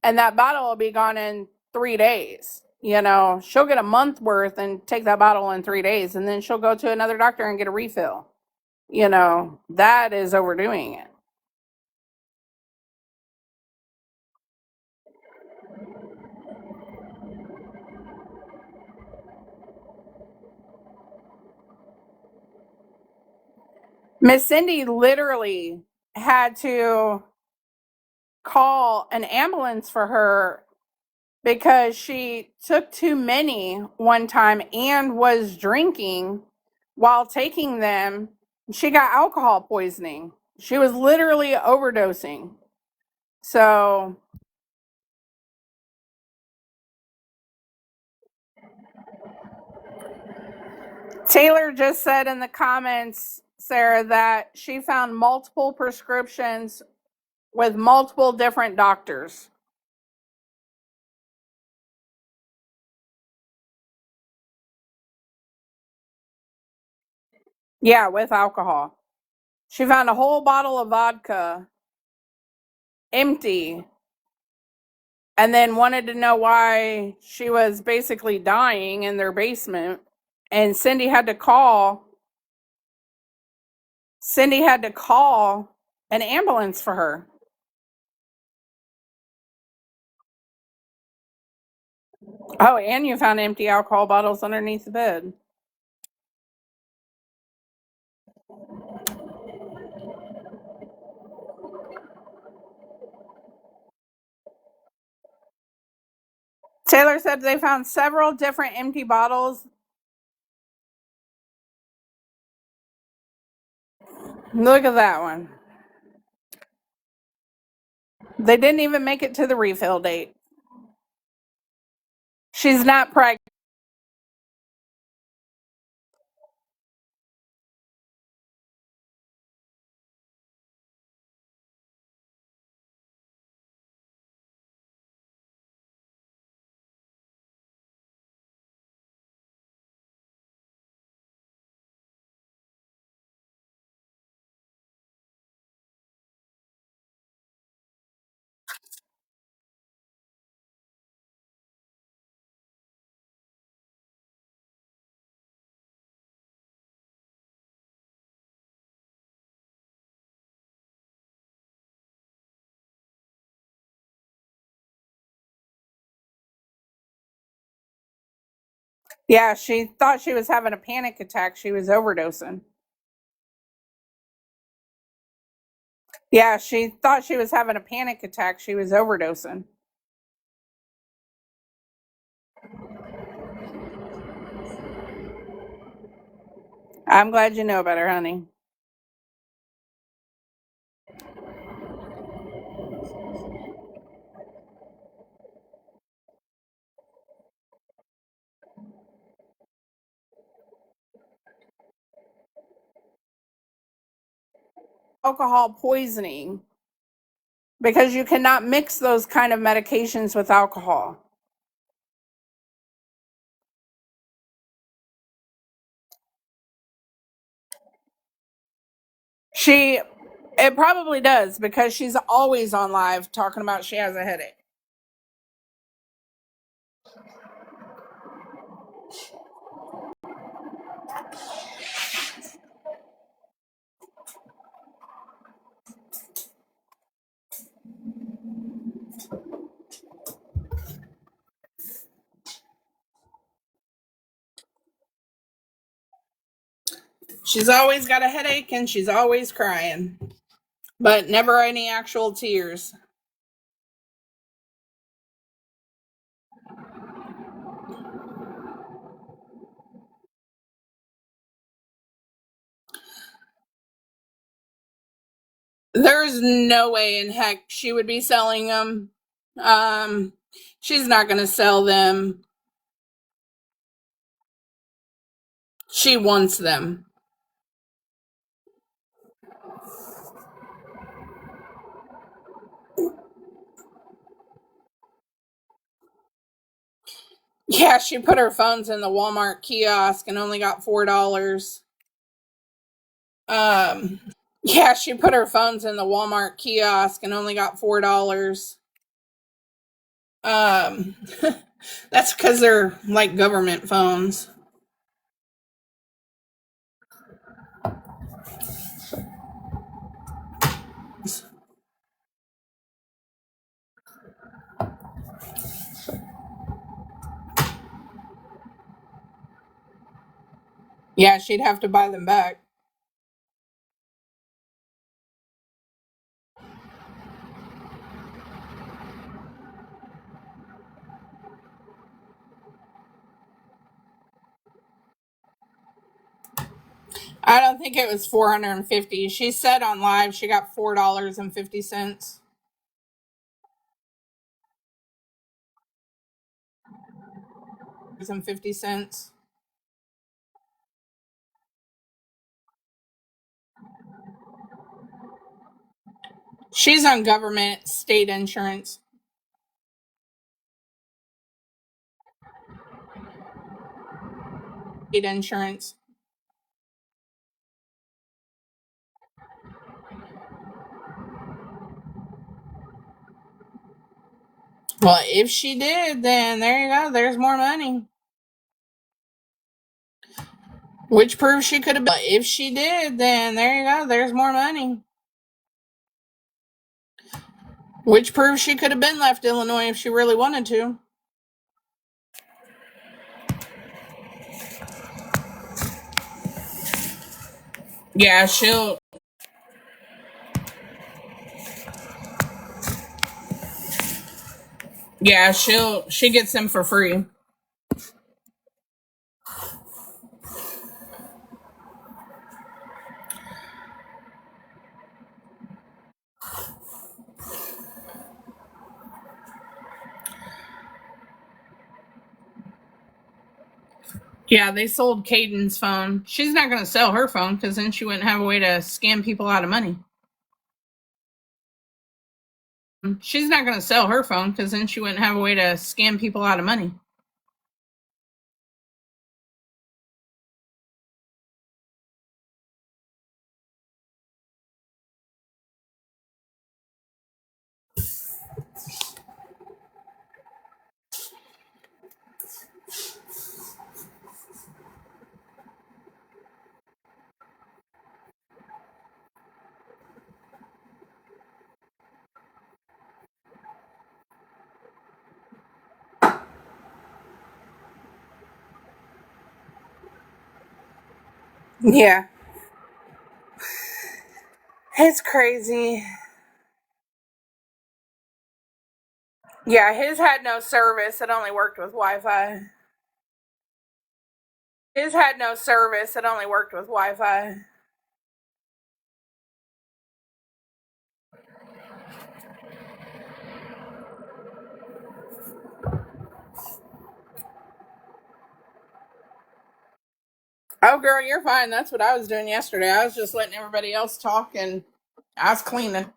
Speaker 1: and that bottle will be gone in 3 days. She'll get a month worth and take that bottle in 3 days, and then she'll go to another doctor and get a refill. That is overdoing it. Miss Cindy literally had to call an ambulance for her because she took too many one time and was drinking while taking them. She got alcohol poisoning. She was literally overdosing. So Taylor just said in the comments, Sarah, that she found multiple prescriptions with multiple different doctors. Yeah, with alcohol. She found a whole bottle of vodka empty and then wanted to know why she was basically dying in their basement. And Cindy had to call an ambulance for her. Oh, and you found empty alcohol bottles underneath the bed. Taylor said they found several different empty bottles. Look at that one. They didn't even make it to the refill date. She's not pregnant. Yeah, she thought she was having a panic attack. She was overdosing. Yeah, she thought she was having a panic attack. She was overdosing. I'm glad you know better, honey. Alcohol poisoning because you cannot mix those kind of medications with alcohol. It probably does because she's always on live talking about she has a headache. She's always got a headache and she's always crying, but never any actual tears. There's no way in heck she would be selling them. Um, she's not going to sell them. She wants them. Yeah, she put her phones in the Walmart kiosk and only got $4. Um, yeah, she put her phones in the Walmart kiosk and only got $4. Um, that's because they're like government phones. Yeah, she'd have to buy them back. I don't think it was 450. She said on live she got $4.50. And 50 cents. She's on government state insurance. State insurance. Well, if she did, then there you go. There's more money. Which proves she could have been. If she did, then there you go. There's more money. Which proves she could have been left Illinois if she really wanted to. Yeah, she gets them for free. Yeah, they sold Caden's phone. She's not going to sell her phone because then she wouldn't have a way to scam people out of money. She's not going to sell her phone because then she wouldn't have a way to scam people out of money. Yeah. It's crazy. Yeah, his had no service. It only worked with Wi-Fi. His had no service. It only worked with Wi-Fi. Oh, girl, you're fine. That's what I was doing yesterday. I was just letting everybody else talk and I was cleaning.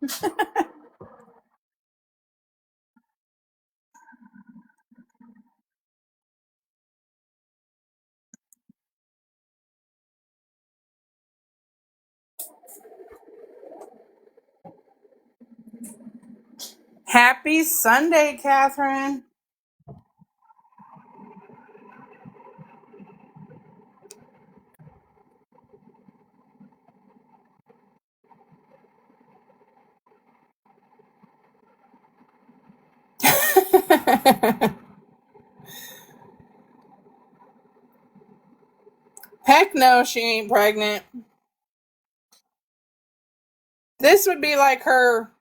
Speaker 1: Happy Sunday, Catherine. Heck no, she ain't pregnant. This would be like her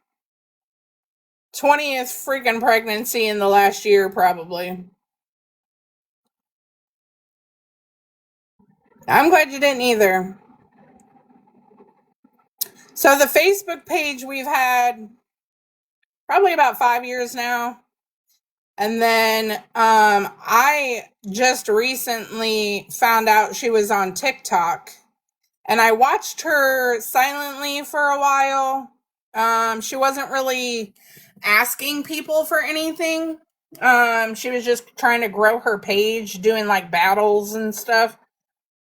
Speaker 1: 20th freaking pregnancy in the last year, probably. I'm glad you didn't either. So, the Facebook page we've had probably about 5 years now. And then I just recently found out she was on TikTok. And I watched her silently for a while. She wasn't really asking people for anything. She was just trying to grow her page, doing like battles and stuff.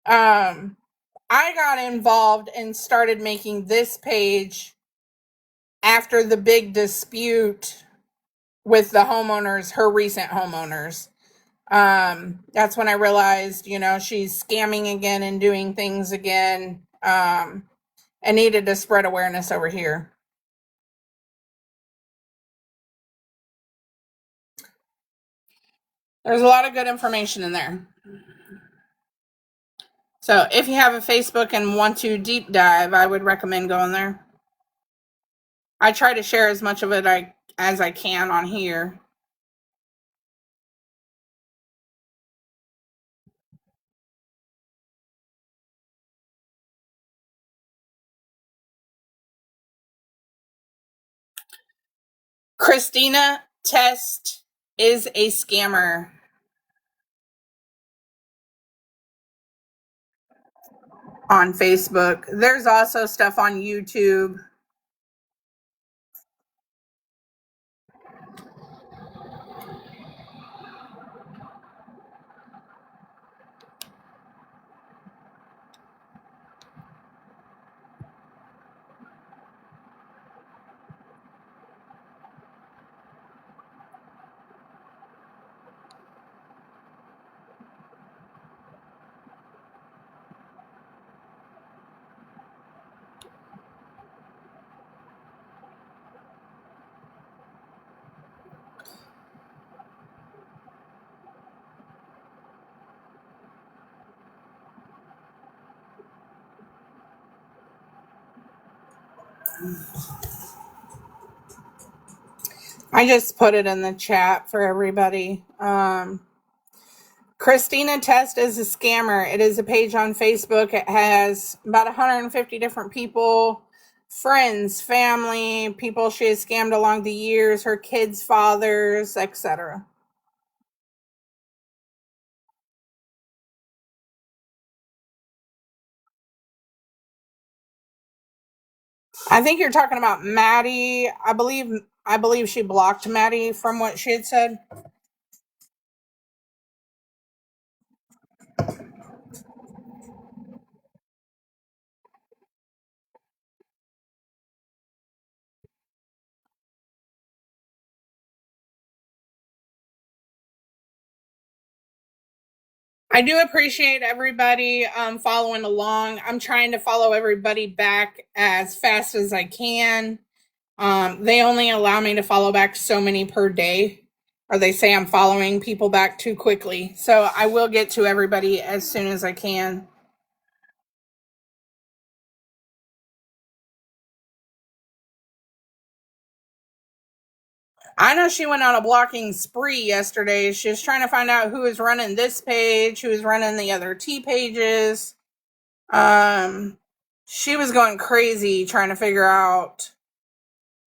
Speaker 1: I got involved and started making this page after the big dispute with the homeowners, her recent homeowners. That's when I realized, she's scamming again and doing things again. I needed to spread awareness over here. There's a lot of good information in there. So if you have a Facebook and want to deep dive, I would recommend going there. I try to share as much of it as I can on here. Christina Test is a scammer on Facebook. There's also stuff on YouTube. I just put it in the chat for everybody. Christina Test is a scammer. It is a page on Facebook. It has about 150 different people, friends, family, people she has scammed along the years, her kids' fathers, etc. I think you're talking about Maddie. I believe she blocked Maddie from what she had said. I do appreciate everybody following along. I'm trying to follow everybody back as fast as I can. They only allow me to follow back so many per day, or they say I'm following people back too quickly. So I will get to everybody as soon as I can. I know she went on a blocking spree yesterday. She was trying to find out who is running this page, who is running the other T pages. She was going crazy trying to figure out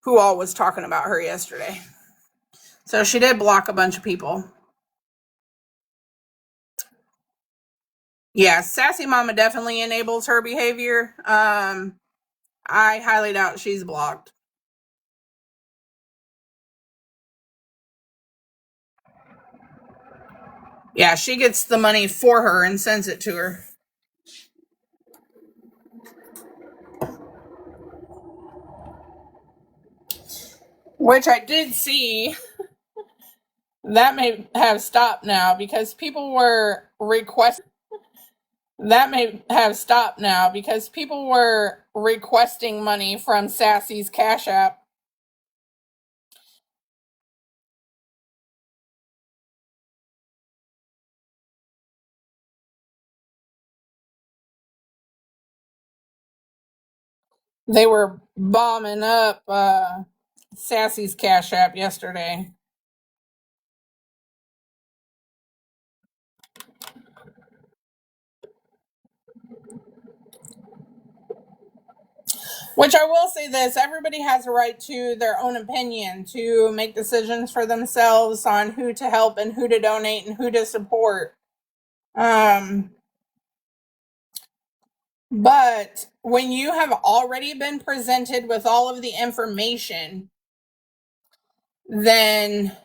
Speaker 1: who all was talking about her yesterday. So she did block a bunch of people. Yeah, Sassy Mama definitely enables her behavior. I highly doubt she's blocked. Yeah, she gets the money for her and sends it to her. Which I did see. That may have stopped now because people were requesting money from Sassy's Cash App. They were bombing up Sassy's Cash App yesterday. Which I will say this, everybody has a right to their own opinion, to make decisions for themselves on who to help and who to donate and who to support. But when you have already been presented with all of the information, then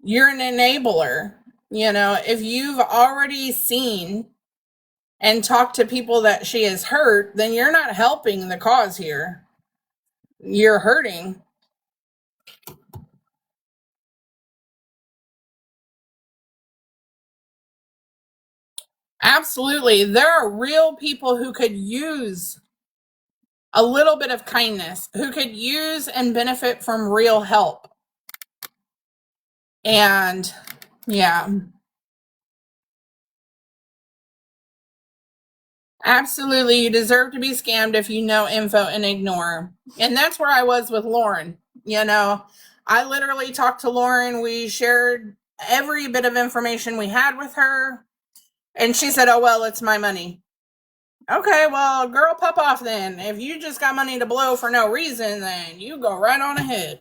Speaker 1: you're an enabler. You know, if you've already seen and talked to people that she has hurt, then you're not helping the cause here. You're hurting. Absolutely. There are real people who could use a little bit of kindness, who could use and benefit from real help. And yeah, absolutely. You deserve to be scammed if you know info and ignore. And that's where I was with Lauren. You know, I literally talked to Lauren. We shared every bit of information we had with her. And she said, "Oh, well, it's my money." Okay, well, girl, pop off then. If you just got money to blow for no reason, then you go right on ahead.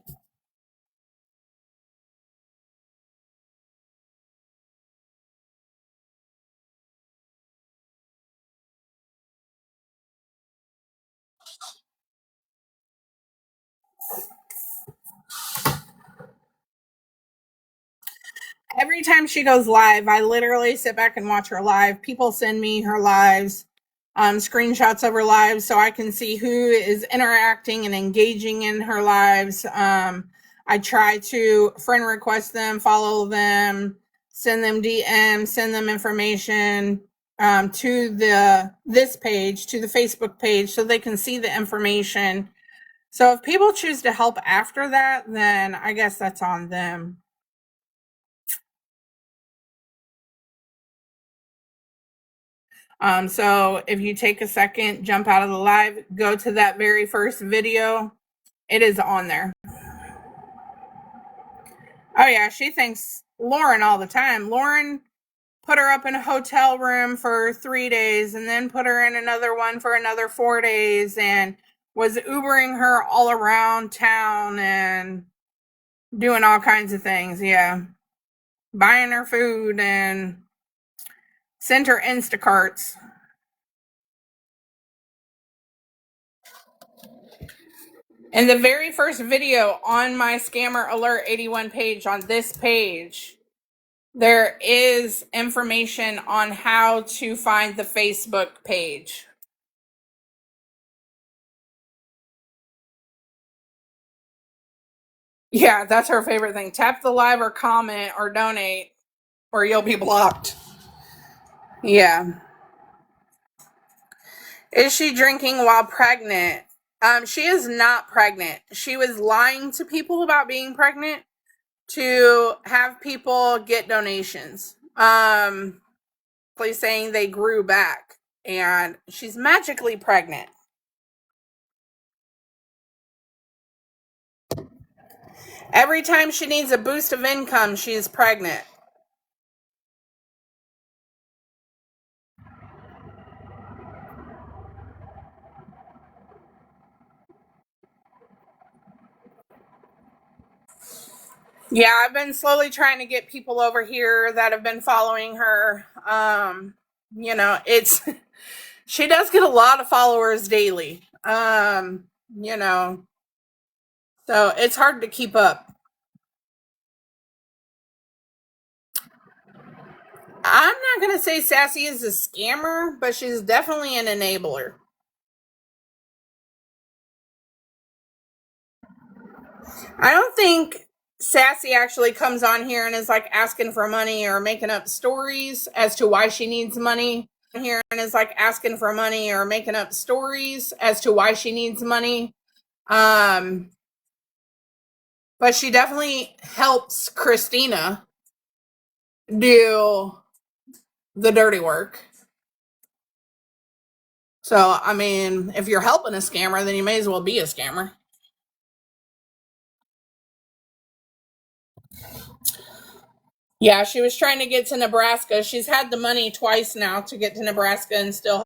Speaker 1: Every time she goes live, I literally sit back and watch her live. People send me her lives, screenshots of her lives, so I can see who is interacting and engaging in her lives. I try to friend request them, follow them, send them DMs, send them information to this page, to the Facebook page, so they can see the information. So if people choose to help after that, then I guess that's on them. So if you take a second, jump out of the live, go to that very first video, it is on there. Oh yeah, she thanks Lauren all the time. Lauren put her up in a hotel room for 3 days and then put her in another one for another 4 days and was Ubering her all around town and doing all kinds of things. Yeah. Buying her food and sent her Instacarts. And the very first video on my scammeralert81 page, on this page, there is information on how to find the Facebook page. Yeah, that's her favorite thing. Tap the live or comment or donate or you'll be blocked. Yeah. Is she drinking while pregnant? She is not pregnant. She was lying to people about being pregnant to have people get donations. Saying they grew back and she's magically pregnant. Every time she needs a boost of income, she's pregnant. Yeah, I've been slowly trying to get people over here that have been following her. It's she does get a lot of followers daily. You know, so it's hard to keep up. I'm not going to say Sassy is a scammer, but she's definitely an enabler. I don't think Sassy actually comes on here and is like asking for money or making up stories as to why she needs money. Here and is like asking for money or making up stories as to why she needs money. But she definitely helps Christina do the dirty work. So, I mean, if you're helping a scammer, then you may as well be a scammer. Yeah, she was trying to get to Nebraska. She's had the money twice now to get to Nebraska and still.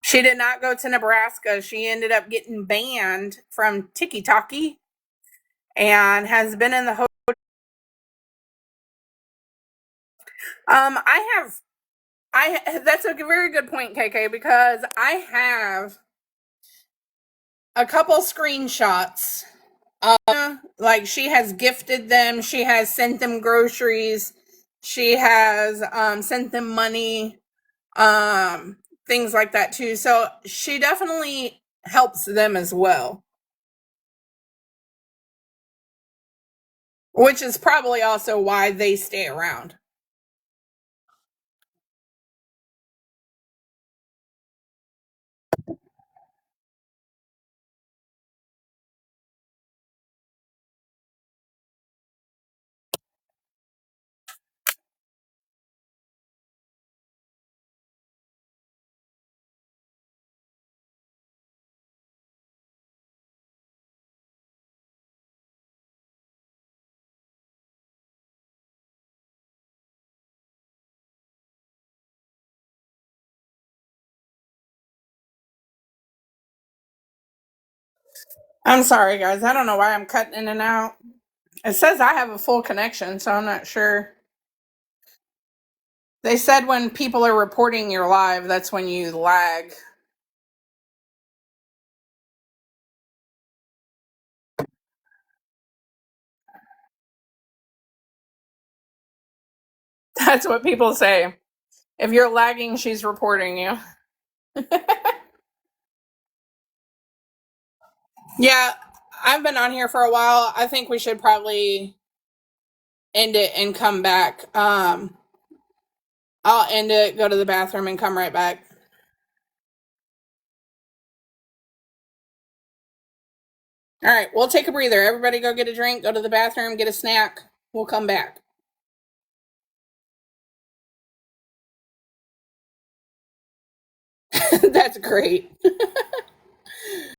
Speaker 1: She did not go to Nebraska. She ended up getting banned from Tiki Talkie and has been in the hotel. That's a very good point, KK, because I have a couple screenshots. Like she has gifted them, she has sent them groceries, she has sent them money, things like that too. So she definitely helps them as well, which is probably also why they stay around. I'm sorry, guys. I don't know why I'm cutting in and out. It says I have a full connection, so I'm not sure. They said when people are reporting you're live, that's when you lag. That's what people say. If you're lagging, she's reporting you. Yeah, I've been on here for a while. I think we should probably end it and come back. I'll end it, go to the bathroom, and come right back. All right, we'll take a breather. Everybody go get a drink, go to the bathroom, get a snack. We'll come back. That's great.